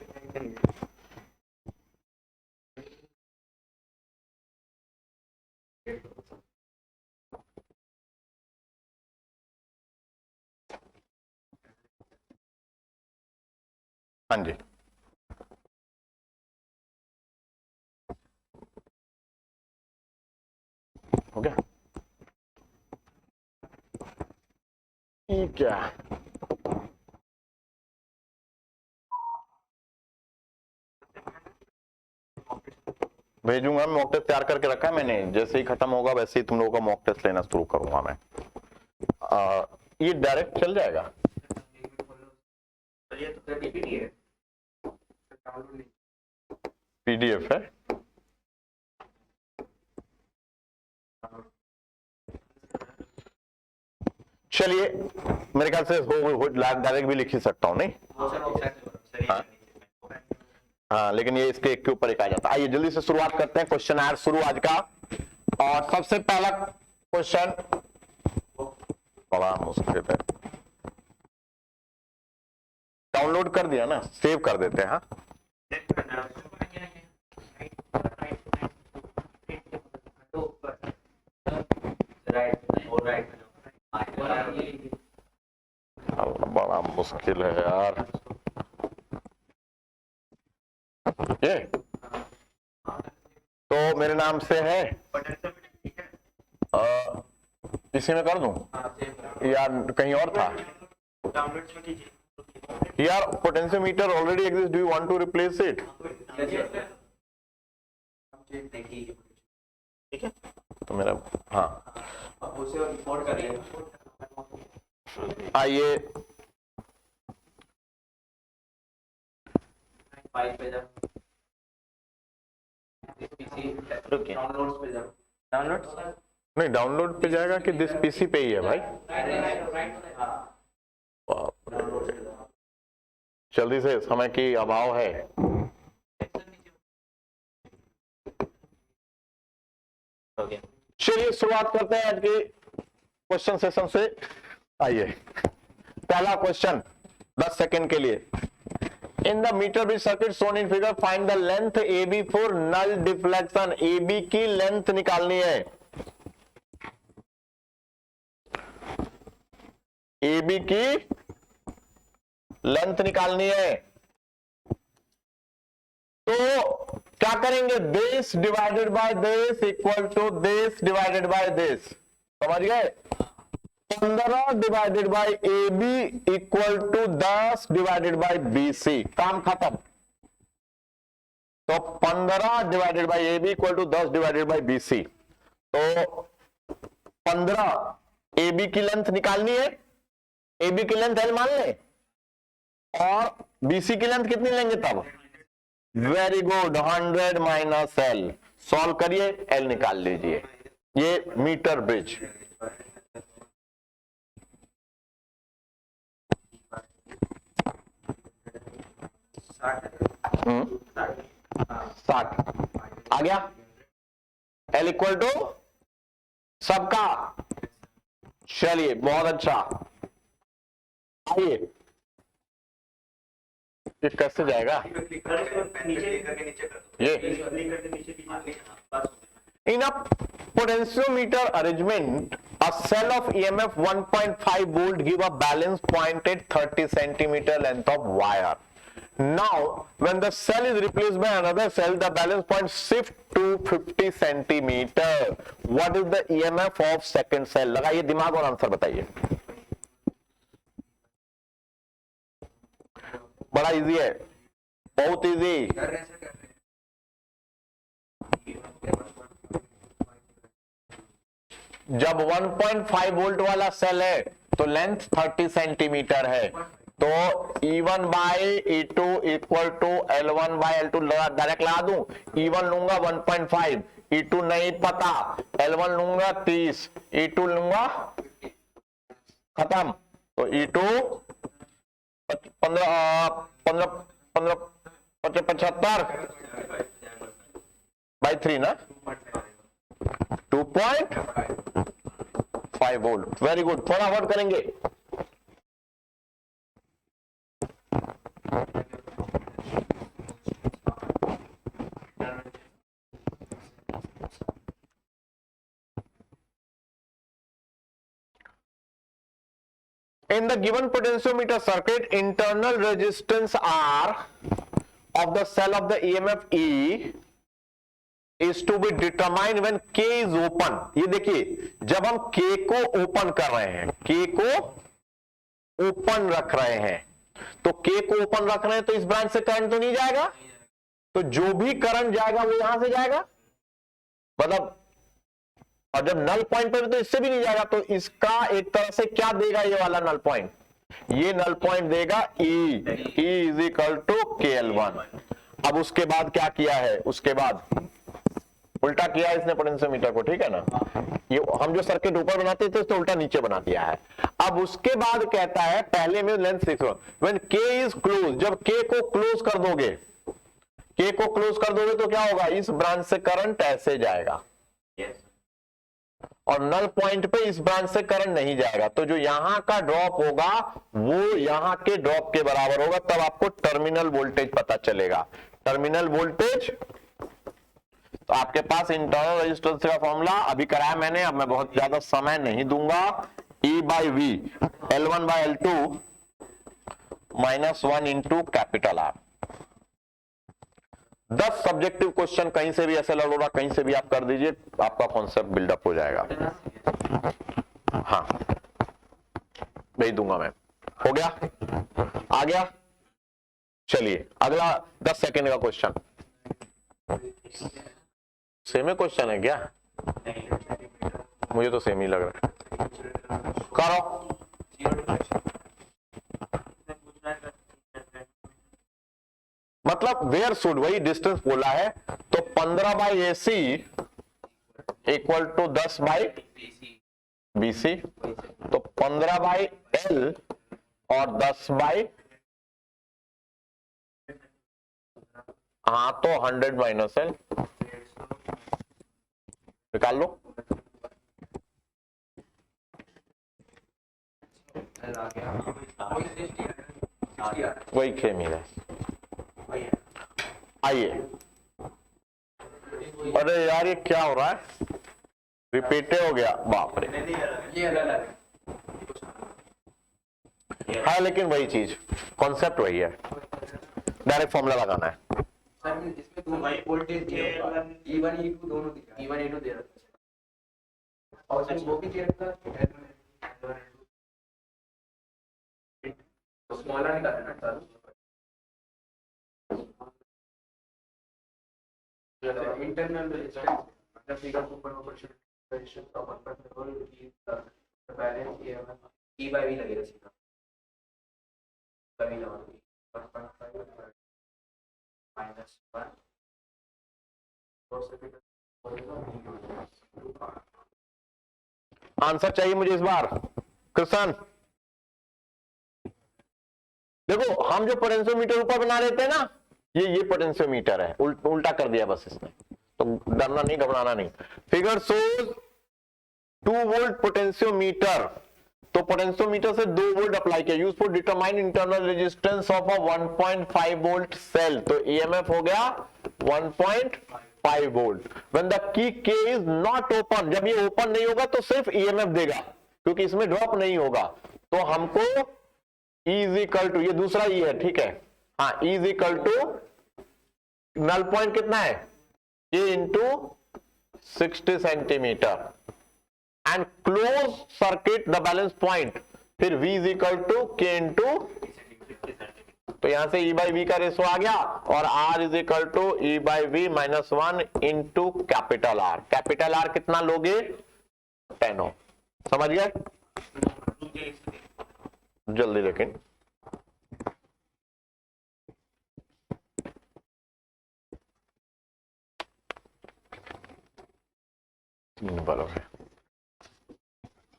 हाँ जी, हो गया? ठीक है, भेजूंगा। मॉक टेस्ट तैयार करके रखा है मैंने, जैसे ही खत्म होगा वैसे ही तुम लोगों का मॉक टेस्ट लेना शुरू करूंगा मैं। ये डायरेक्ट चल जाएगा। PDF है। चलिए मेरे ख्याल से हो डायरेक्ट भी लिख ही सकता हूँ, नहीं? हाँ हाँ, लेकिन ये इसके एक के ऊपर एक आ जाता है। आइए जल्दी से शुरुआत करते हैं, क्वेश्चन आंसर शुरू आज का। और सबसे पहला क्वेश्चन बड़ा मुश्किल है, डाउनलोड कर दिया ना, सेव कर देते हैं। हाँ बड़ा मुश्किल है यार ये। तो मेरे नाम से है, इसी में कर दूं यार, कहीं और था यार। Potentiometer already exist, do you want to replace it? ठीक है, तो मेरा हाँ उसे रिपोर्ट कर लें। आइए फाइल पे जाओ, पीसी डाउनलोड्स पे जाओ। डाउनलोड्स नहीं, डाउनलोड पे जाएगा कि दिस पीसी पे ही है भाई? बाप रे, जल्दी से, समय की अभाव है। चलिए शुरुआत करते हैं आज के क्वेश्चन सेशन से। आइए, पहला क्वेश्चन 10 सेकंड के लिए। In the meter bridge circuit shown in figure find the length AB for null deflection. AB की लेंथ निकालनी है। AB की लेंथ निकालनी है, तो क्या करेंगे? This divided by this equal to this divided by this. समझ गए? 15 divided by AB equal to 10 divided by BC। काम खत्म। तो 15 divided by AB equal to 10 divided by BC। तो 15 AB की लेंथ निकालनी है। AB की लेंथ L मान ले, और BC की लेंथ कितनी लेंगे तब? Very good, 100 minus L। Solve करिए, L निकाल लीजिए। ये मीटर ब्रिज। हम्म, 60 आ गया। L इक्वल टू सबका। चलिए, बहुत अच्छा। आइए, ये कैसे जाएगा ये? In a potentiometer arrangement, a cell of EMF 1.5 volt give a balance point at 30 centimeter length of wire. Now, when the cell is replaced by another cell, the balance point shift to 50 centimeter. What is the EMF of second cell? लगाइए दिमाग और answer बताइए। बड़ा easy है, बहुत easy. जब 1.5 volt वाला cell है तो लेंथ 30 सेंटीमीटर है, तो E1 by E2 equal to L1 by L2 direct लगा दूं। E1 लूंगा 1.5, E2 नहीं पता, L1 लूंगा 30, E2 लूंगा, खत्म। तो E2 15 75 बाई 3 ना, 2.5 वोल्ट। वेरी गुड, थोड़ा वर्ड करेंगे। In the given potentiometer circuit, internal resistance R of the cell of the EMF E is to be determined when K is open. ये देखिए, जब हम K को ओपन कर रहे हैं, K को ओपन रख रहे हैं, तो K को ओपन रख रहे हैं तो इस ब्रांच से करंट तो नहीं जाएगा, तो जो भी करंट जाएगा वो यहां से जाएगा, मतलब, और जब नल पॉइंट पर तो इससे भी नहीं जाएगा, तो इसका एक तरह से क्या देगा ये वाला नल पॉइंट? ये नल पॉइंट देगा E is equal to KL1। अब उसके बाद क्या किया है? उसके बाद उल्टा किया है इसने पोटेंशियोमीटर को, ठीक है ना? ये हम जो सर्किट ऊपर बनाते थे तो उल्टा नीचे बना दिया है। अब उसके बाद कहता है, पहले में length 6 when K is close, जब K को क्लोज कर दोगे, K को क्लोज कर दोगे तो क्या होगा? इस ब्रांच से करंट ऐसे जाएगा, और नल पॉइंट पे इस ब्रांच से करंट नहीं जाएगा, तो जो यहां का ड्रॉप होगा वो यहां के ड्रॉप के बराबर होगा, तब आपको टर्मिनल वोल्टेज पता चलेगा। टर्मिनल वोल्टेज, तो आपके पास इंटरनल रेजिस्टेंस का फॉर्मूला अभी कराया मैंने, अब मैं बहुत ज्यादा समय नहीं दूंगा। E by V L1 by L2 -1 into capital R. 10 subjective question कहीं से भी ऐसे लड़ रहा, कहीं से भी आप कर दीजिए, आपका कॉन्सेप्ट बिल्डअप हो जाएगा। हाँ भेज दूंगा मैं। हो गया, आ गया। चलिए अगला 10 सेकेंड का क्वेश्चन। सेम ही क्वेश्चन है क्या? मुझे तो सेम ही लग रहा है। करो। मतलब वेयर शुड, वही डिस्टेंस बोला है, तो 15 by AC equal to 10 by BC, तो 15 बाई L और 10 बाई, हाँ तो 100 माइनस L निकाल लो। वही खेमी है। आइए, अरे यार ये क्या हो रहा है, रिपीट हो गया, बाप रे। हाँ लेकिन वही चीज, कॉन्सेप्ट वही है, डायरेक्ट फॉर्मूला लगाना है। सर इसमें दोनों वोल्टेज E1 E2 दोनों E1 E2 दे रखा है, और उसमें वो भी दे रखा है, स्मॉलर निकालना है सर। इंटरनल रेजिस्टेंस मतलब फिगर ऊपर रेजिस्टेंस का 1.4 the balance E by V लगेगा सीधा, कभी लगा 1.5 -1 आंसर चाहिए मुझे इस बार। कृष्ण देखो, हम जो पोटेंशियोमीटर ऊपर बना देते हैं ना, ये पोटेंशियोमीटर है, उल्टा कर दिया बस इसने, तो डरना नहीं, घबराना नहीं। फिगर शोज 2 वोल्ट पोटेंशियोमीटर, तो पोटेंशियोमीटर से 2 वोल्ट अप्लाई किया, use for determine internal resistance of a 1.5 volt cell, तो EMF हो गया 1.5 volt. When the key K is not open, जब ये ओपन नहीं होगा तो सिर्फ EMF देगा, क्योंकि इसमें ड्रॉप नहीं होगा, तो हमको E इज इक्वल टू, ये दूसरा E है, ठीक है, हाँ, E is equal to null point कितना है K into 60 centimeter and close circuit the balance point, फिर V is equal to K into, तो यहां से E बाई V का रेशो आ गया, और R is equal to E by V -1 into capital R। Capital R कितना लोगे? 10 Ohm। समझ गए? जल्दी लेकिन बल्ब है,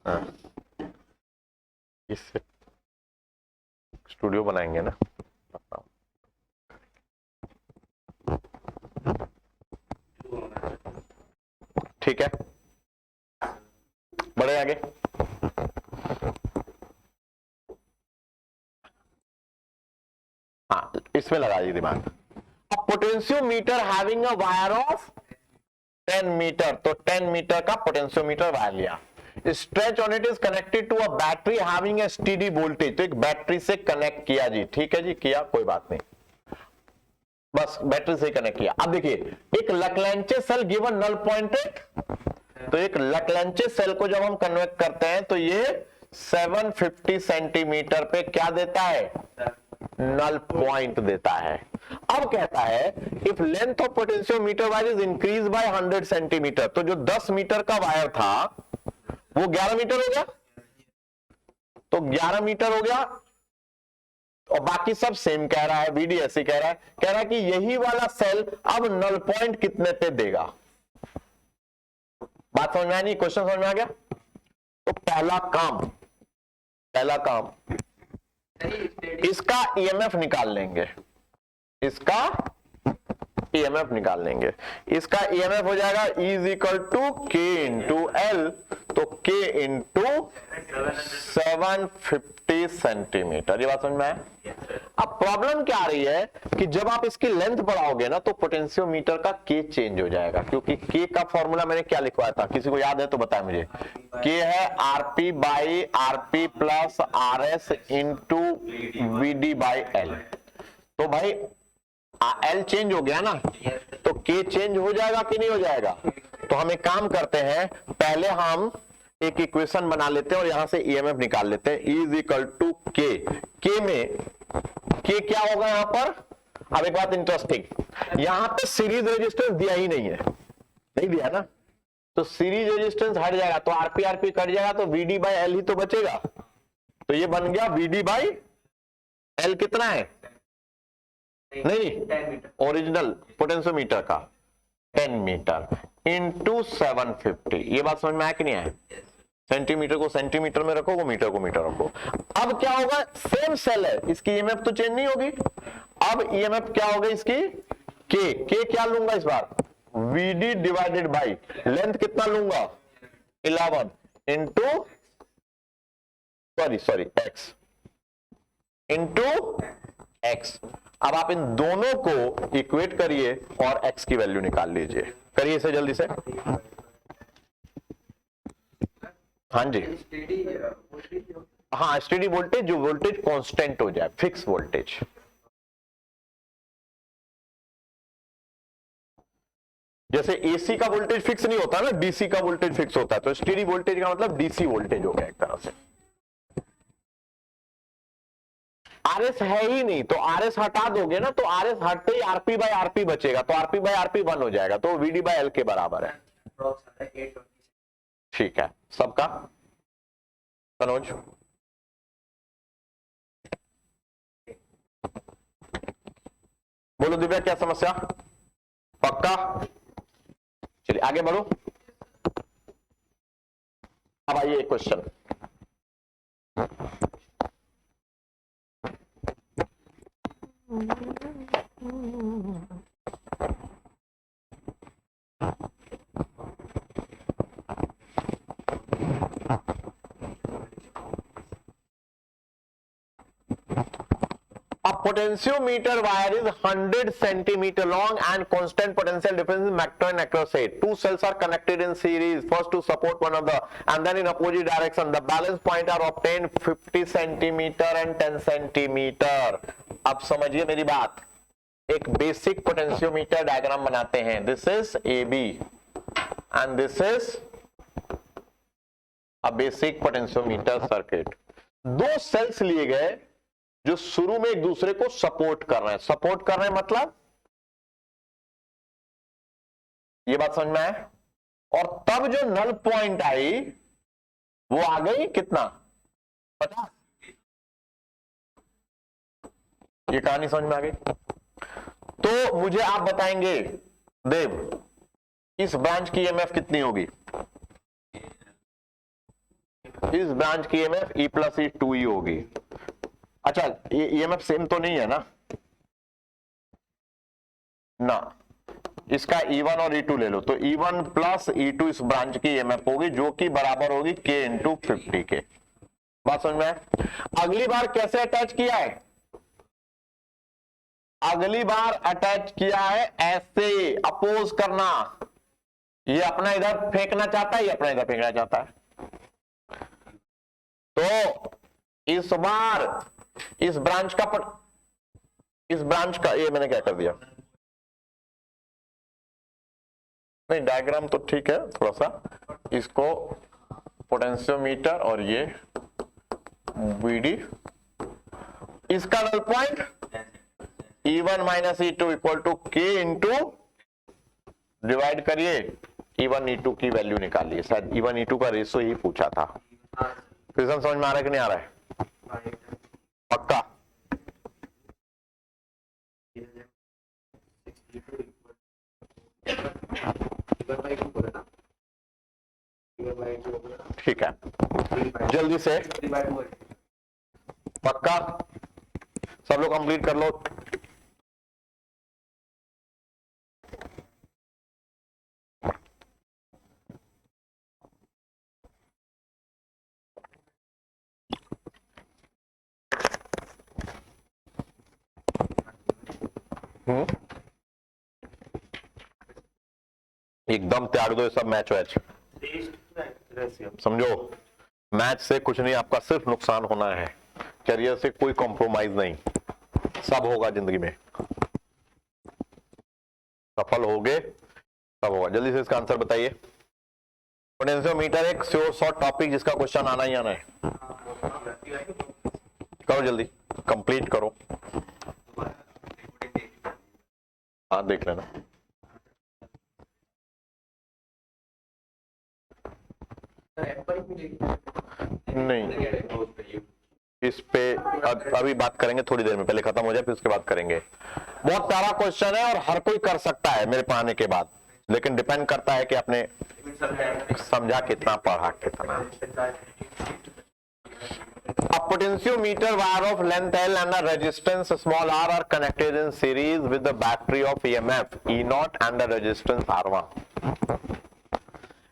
हाँ, इससे स्टूडियो बनाएंगे ना, ठीक है, बढ़े आगे। हाँ इसमें लगा दी दिमाग। अब potentiometer having a wire of 10 meter, तो 10 मीटर का पोटेंशियोमीटर वायर लिया, stretch on it is connected to a battery having a steady voltage, तो एक बैटरी से कनेक्ट किया जी, ठीक है जी, किया, कोई बात नहीं, बस बैटरी से कनेक्ट किया। अब देखिए, एक लकलेंचे सेल गिवन नल पॉइंटेड, तो एक लकलेंचे सेल को जब हम कन्वर्ट करते हैं तो ये 750 सेंटीमीटर पे क्या देता है? नल पॉइंट देता है। अब कहता है if length of potentiometer wire is increase by 100 centimetre, तो जो 10 मीटर का वायर था वो 11 मीटर हो गया, तो 11 मीटर हो गया, और बाकी सब सेम कह रहा है, VDSC कह रहा है कि यही वाला सेल अब नल पॉइंट कितने पे देगा। बात समझ में आई नहीं? क्वेश्चन समझ में आ गया? तो पहला काम इसका EMF निकाल लेंगे, इसका ईएमएफ निकाल लेंगे। इसका ईएमएफ हो जाएगा E is equal to K into L, तो के इंटू 750 सेंटीमीटर। ये बात समझ में आया? अब प्रॉब्लम क्या आ रही है कि जब आप इसकी लेंथ बढ़ाओगे ना तो पोटेंशियोमीटर का के चेंज हो जाएगा, क्योंकि के का फॉर्मूला मैंने क्या लिखवाया था, किसी को याद है तो बताए मुझे। के है RP by RP plus R S into VD by L. तो भाई एल चेंज हो गया ना, तो के चेंज हो जाएगा कि नहीं हो जाएगा? तो हम एक काम करते हैं, पहले हम एक इक्वेशन बना लेते हैं और यहां से ईएमएफ निकाल लेते हैं। E इज इक्वल टू के में के क्या होगा यहां पर? अब एक बात इंटरेस्टिंग, यहां पे सीरीज रेजिस्टेंस दिया ही नहीं है, नहीं दिया ना, तो सीरीज रेजिस्टेंस हट जाएगा, तो आरपी आरपी कट जाएगा, तो वीडी बाई एल ही तो बचेगा। तो ये बन गया वीडी बाई एल कितना है? नहीं, ओरिजिनल पोटेंशियोमीटर का 10 मीटर इंटू 750। ये बात समझ में आया कि नहीं आया? सेंटीमीटर को सेंटीमीटर में रखो, मीटर को मीटर रखो। अब क्या होगा, सेम सेल है, इसकी ईएमएफ तो चेंज नहीं होगी। अब ईएमएफ क्या होगा इसकी? के क्या लूंगा इस बार? वीडी डिवाइडेड बाई लेंथ कितना लूंगा? 11 into sorry x into x. अब आप इन दोनों को इक्वेट करिए और x की वैल्यू निकाल लीजिए। करिए इसे जल्दी से। हाँ जी, हाँ स्टेडी वोल्टेज, जो वोल्टेज कांस्टेंट हो जाए, फिक्स वोल्टेज। जैसे एसी का वोल्टेज फिक्स नहीं होता ना, डीसी का वोल्टेज फिक्स होता है, तो स्टेडी वोल्टेज का मतलब डीसी वोल्टेज हो गया एक तरह से। आरएस है ही नहीं, तो आरएस हटा दोगे ना, तो आरएस हटते ही आरपी बाई आरपी बचेगा, तो आरपी बाई आरपी 1 हो जाएगा, तो वीडी बाई एल के बराबर है। ठीक है, सबका तनुज बोलो, दिव्या क्या समस्या? पक्का? चलिए आगे बढ़ो। अब आइए एक question. A potentiometer wire is 100 centimeter long and constant potential difference is macro and acrosate. Two cells are connected in series, first to support one another and then in opposite direction. The balance point are obtained 50 centimeter and 10 centimeter. अब समझिए मेरी बात, एक basic potentiometer diagram बनाते हैं। This is AB and this is a basic potentiometer circuit. दो sales लिए गए जो शुरू में एक दूसरे को सपोर्ट कर रहे हैं। सपोर्ट कर रहे हैं मतलब ये बात समझ में आए? और तब जो नल पॉइंट आई वो आ गई कितना? 50। ये कहानी समझ में आ गई? तो मुझे आप बताएंगे देव, इस ब्रांच की ईएमएफ कितनी होगी? इस ब्रांच की EMF E plus E 2E होगी। अच्छा, ये ईएमएफ सेम तो नहीं है ना? ना, इसका E1 और E2 ले लो, तो E1 प्लस E2 इस ब्रांच की ईएमएफ होगी, जो कि बराबर होगी K इंटू 50 के। बात समझ में है? अगली बार कैसे अटैच किया है? अगली बार अटैच किया है ऐसे, अपोज करना। ये अपना इधर फेंकना चाहता है, ये अपना इधर फेंकना चाहता है। तो इस बार इस ब्रांच का ये मैंने क्या कर दिया? नहीं, डायग्राम तो ठीक है, थोड़ा सा इसको पोटेंशियोमीटर और ये वीडी, इसका नल पॉइंट E1 माइनस E2 equal to K into divide करिए E1 E2 की वैल्यू निकालिए। शायद E1 E2 का रेशो ही पूछा था। क्वेश्चन समझ में आ रहा है कि नहीं आ रहा है? पक्का? ठीक है, जल्दी से पक्का सब लोग कंप्लीट कर लो। एकदम त्याग दो ये सब मैच वैच, समझो मैच से कुछ नहीं, आपका सिर्फ नुकसान होना है, करियर से कोई कॉम्प्रोमाइज नहीं, सब होगा जिंदगी में, सफल होगे सब होगा। जल्दी से इसका आंसर बताइए। पोटेंशियोमीटर एक श्योर शॉर्ट टॉपिक जिसका क्वेश्चन आना ही आना है। करो जल्दी, कंप्लीट करो। हाँ देख लेना। नहीं इस पे अभी बात करेंगे थोड़ी देर में, पहले खत्म हो जाए फिर उसके बाद करेंगे। बहुत प्यारा क्वेश्चन है और हर कोई कर सकता है मेरे पढ़ाने के बाद, लेकिन डिपेंड करता है कि आपने समझा कितना, पढ़ा कितना। A potentiometer wire of length L and a resistance small r are connected in series with the battery of EMF E0 and the resistance R1.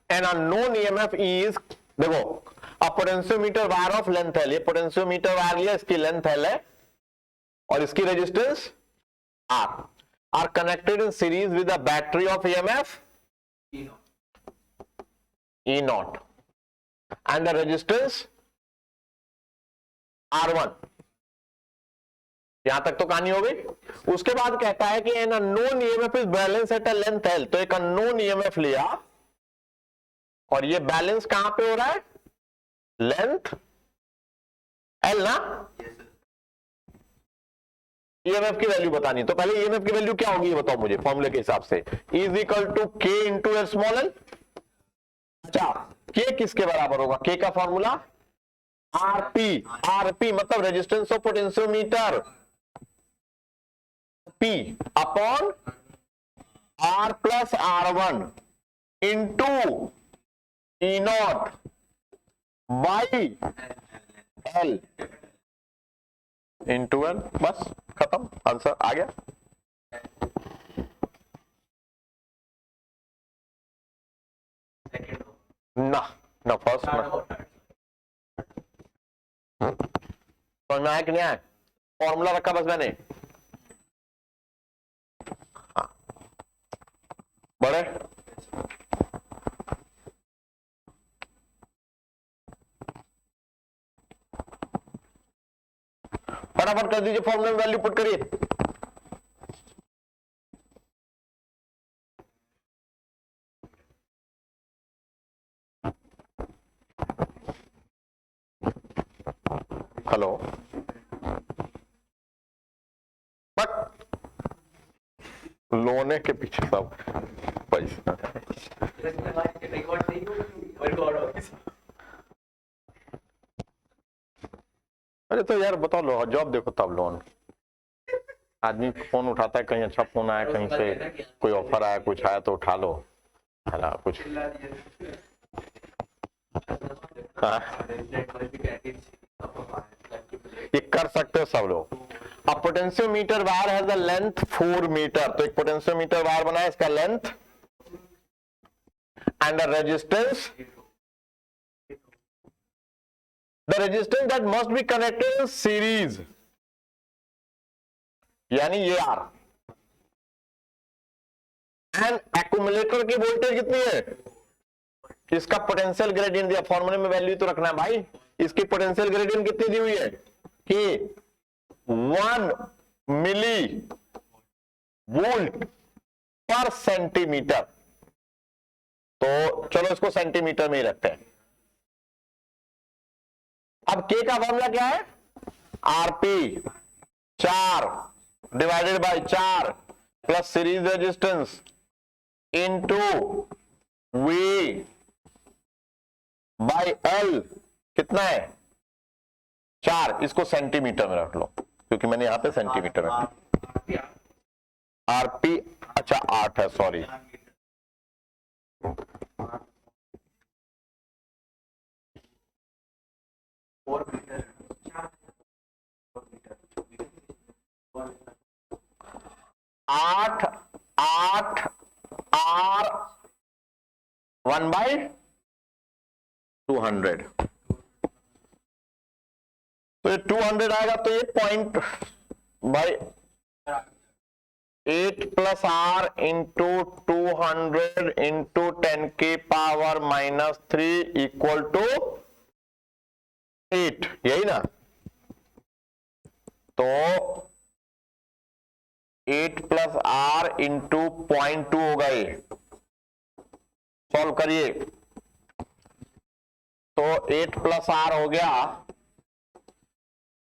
And a known EMF E is, देखो a potentiometer wire of length L, ये potentiometer wire लिया, इसकी length L है और इसकी resistance R are connected in series with a battery of EMF E0 and the resistance R1। यहां तक तो कहानी हो गई। उसके बाद कहता है कि an unknown EMF is balance at a length L, तो एक अननोन ईएमएफ लिया और ये बैलेंस कहां पे हो रहा है, लेंथ एल ना। ईएमएफ की वैल्यू बतानी, तो पहले ईएमएफ की वैल्यू क्या होगी ये बताओ मुझे फॉर्मूले के हिसाब से, is equal to K into L small L. अच्छा के किसके बराबर होगा, के का फॉर्मूला आरपी, आरपी मतलब resistance of potentiometer, P upon R plus R1 into E not by L into L, बस खत्म, आंसर आ गया। ना ना फर्स्ट ना, समझ में आया कि नहीं आया, फॉर्मूला रखा बस मैंने। हाँ बड़े फटाफट कर दीजिए, फॉर्मूला में वैल्यू पुट करिए। हेलो लोने के पीछे सब पैसा। अरे तो यार बताओ, लो जॉब देखो तब लोन, आदमी फोन उठाता है, कहीं अच्छा फोन आया, कहीं से कोई ऑफर आया, कुछ आया तो उठा लो, है ना कुछ। हाँ ये कर सकते हो सब लोग। अब potentiometer wire has a length 4 meter, तो एक पोटेंशियोमीटर वायर बना है, इसका length and the resistance, the resistance that must be connected in series, यानी ये आर। एंड एक्यूमुलेटर की वोल्टेज कितनी है, इसका पोटेंशियल ग्रेडियंट दिया, फॉर्मूले में वैल्यू तो रखना है भाई। इसकी पोटेंशियल ग्रेडियंट कितनी दी हुई है कि 1 मिली वोल्ट पर सेंटीमीटर, तो चलो इसको सेंटीमीटर में ही रखते हैं। अब के का फॉर्मूला क्या है, RP 4 divided by 4 plus series resistance into V by L, कितना है 4, इसको सेंटीमीटर में रख लो क्योंकि मैंने यहां पे सेंटीमीटर में, आरपी अच्छा 8 है, सॉरी आठ आठ आर 1/200, तो ये 200 आएगा, तो ये point by 8 plus R into 200 into 10 की पावर -3 इक्वल टू 8, यही ना? तो 8 प्लस आर इंटू 0.2 होगा ये। सॉल्व करिए। तो 8 प्लस आर हो गया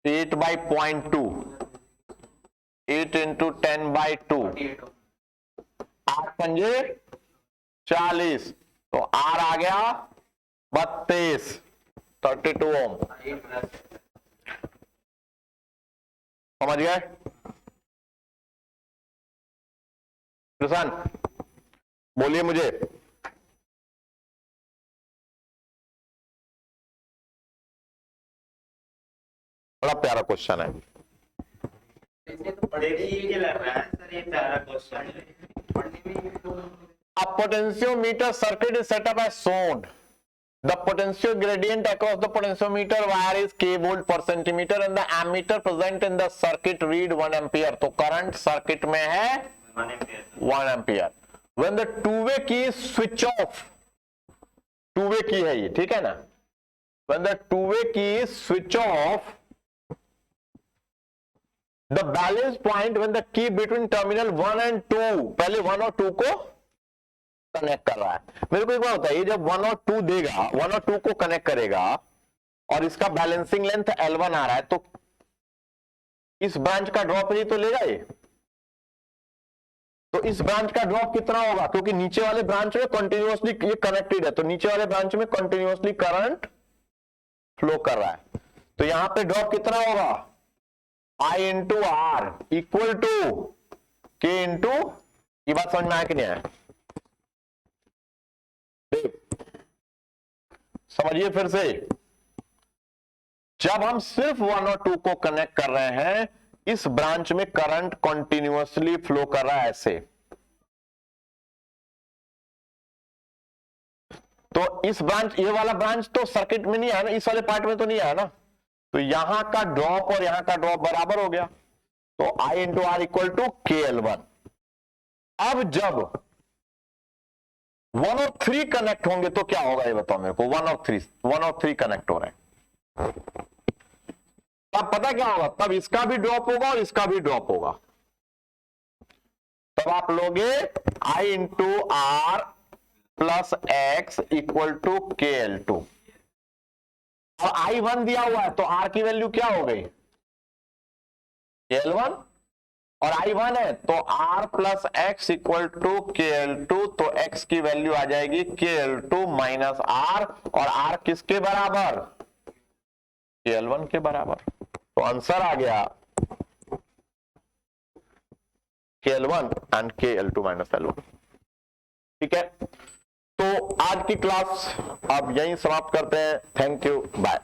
8 बाई 0.2, 8 इंटू 10/2, 8 पंजे 40, तो आर आ गया 32, 32 ओम। समझ गए? प्रशांत बोलिए मुझे। बड़ा प्यारा क्वेश्चन है। देखिए ये लग रहा है सर, ये प्यारा क्वेश्चन है। A potentiometer circuit is set up as shown. The potential gradient across the potentiometer wire is k volt per centimeter and the ammeter present in the circuit read 1 ampere. तो current circuit में है 1 ampere. When the two-way key is switch off, two-way key है ये, ठीक है ना? When the two-way key is switch off, the balance point when the key between terminal 1 and 2, पहले 1 और 2 को कनेक्ट कर रहा है। मेरे को एक बात बताइए, जब 1 और 2 देगा, 1 और 2 को कनेक्ट करेगा और इसका बैलेंसिंग लेंथ L1 आ रहा है, तो इस ब्रांच का ड्रॉप ही तो लेगा ये। तो इस ब्रांच का ड्रॉप कितना होगा? क्योंकि नीचे वाले ब्रांच में कंटिन्यूअसली ये कनेक्टेड है, तो नीचे वाले ब्रांच में कंटिन्यूअसली करंट फ्लो कर रहा है। तो यहां पे ड्रॉप कितना होगा? I into R equal to K into, ये बात समझ में आया कि नहीं आया? समझिए फिर से। जब हम सिर्फ 1 और 2 को कनेक्ट कर रहे हैं, इस ब्रांच में करंट कंटिन्यूअसली फ्लो कर रहा है ऐसे। तो इस ब्रांच, ये वाला ब्रांच तो सर्किट में नहीं आया ना, इस वाले पार्ट में तो नहीं आया ना, तो यहां का ड्रॉप और यहां का ड्रॉप बराबर हो गया। तो I into R equal to KL1। अब जब 1 और 3 कनेक्ट होंगे तो क्या होगा ये बताओ मेरे को। 1 और 3 कनेक्ट हो रहे हैं, तब पता क्या होगा? तब इसका भी ड्रॉप होगा और इसका भी ड्रॉप होगा। तब आप लोगे I into R plus X equal to KL2। और I1 दिया हुआ है तो R की वैल्यू क्या हो गई? KL1, और I1 है तो R plus X equal to KL2, तो X की वैल्यू आ जाएगी KL2 माइनस R, और R किसके बराबर? KL1 के बराबर। तो आंसर आ गया KL1 and KL2 minus L1। ठीक है, तो आज की क्लास अब यहीं समाप्त करते हैं। Thank you, bye.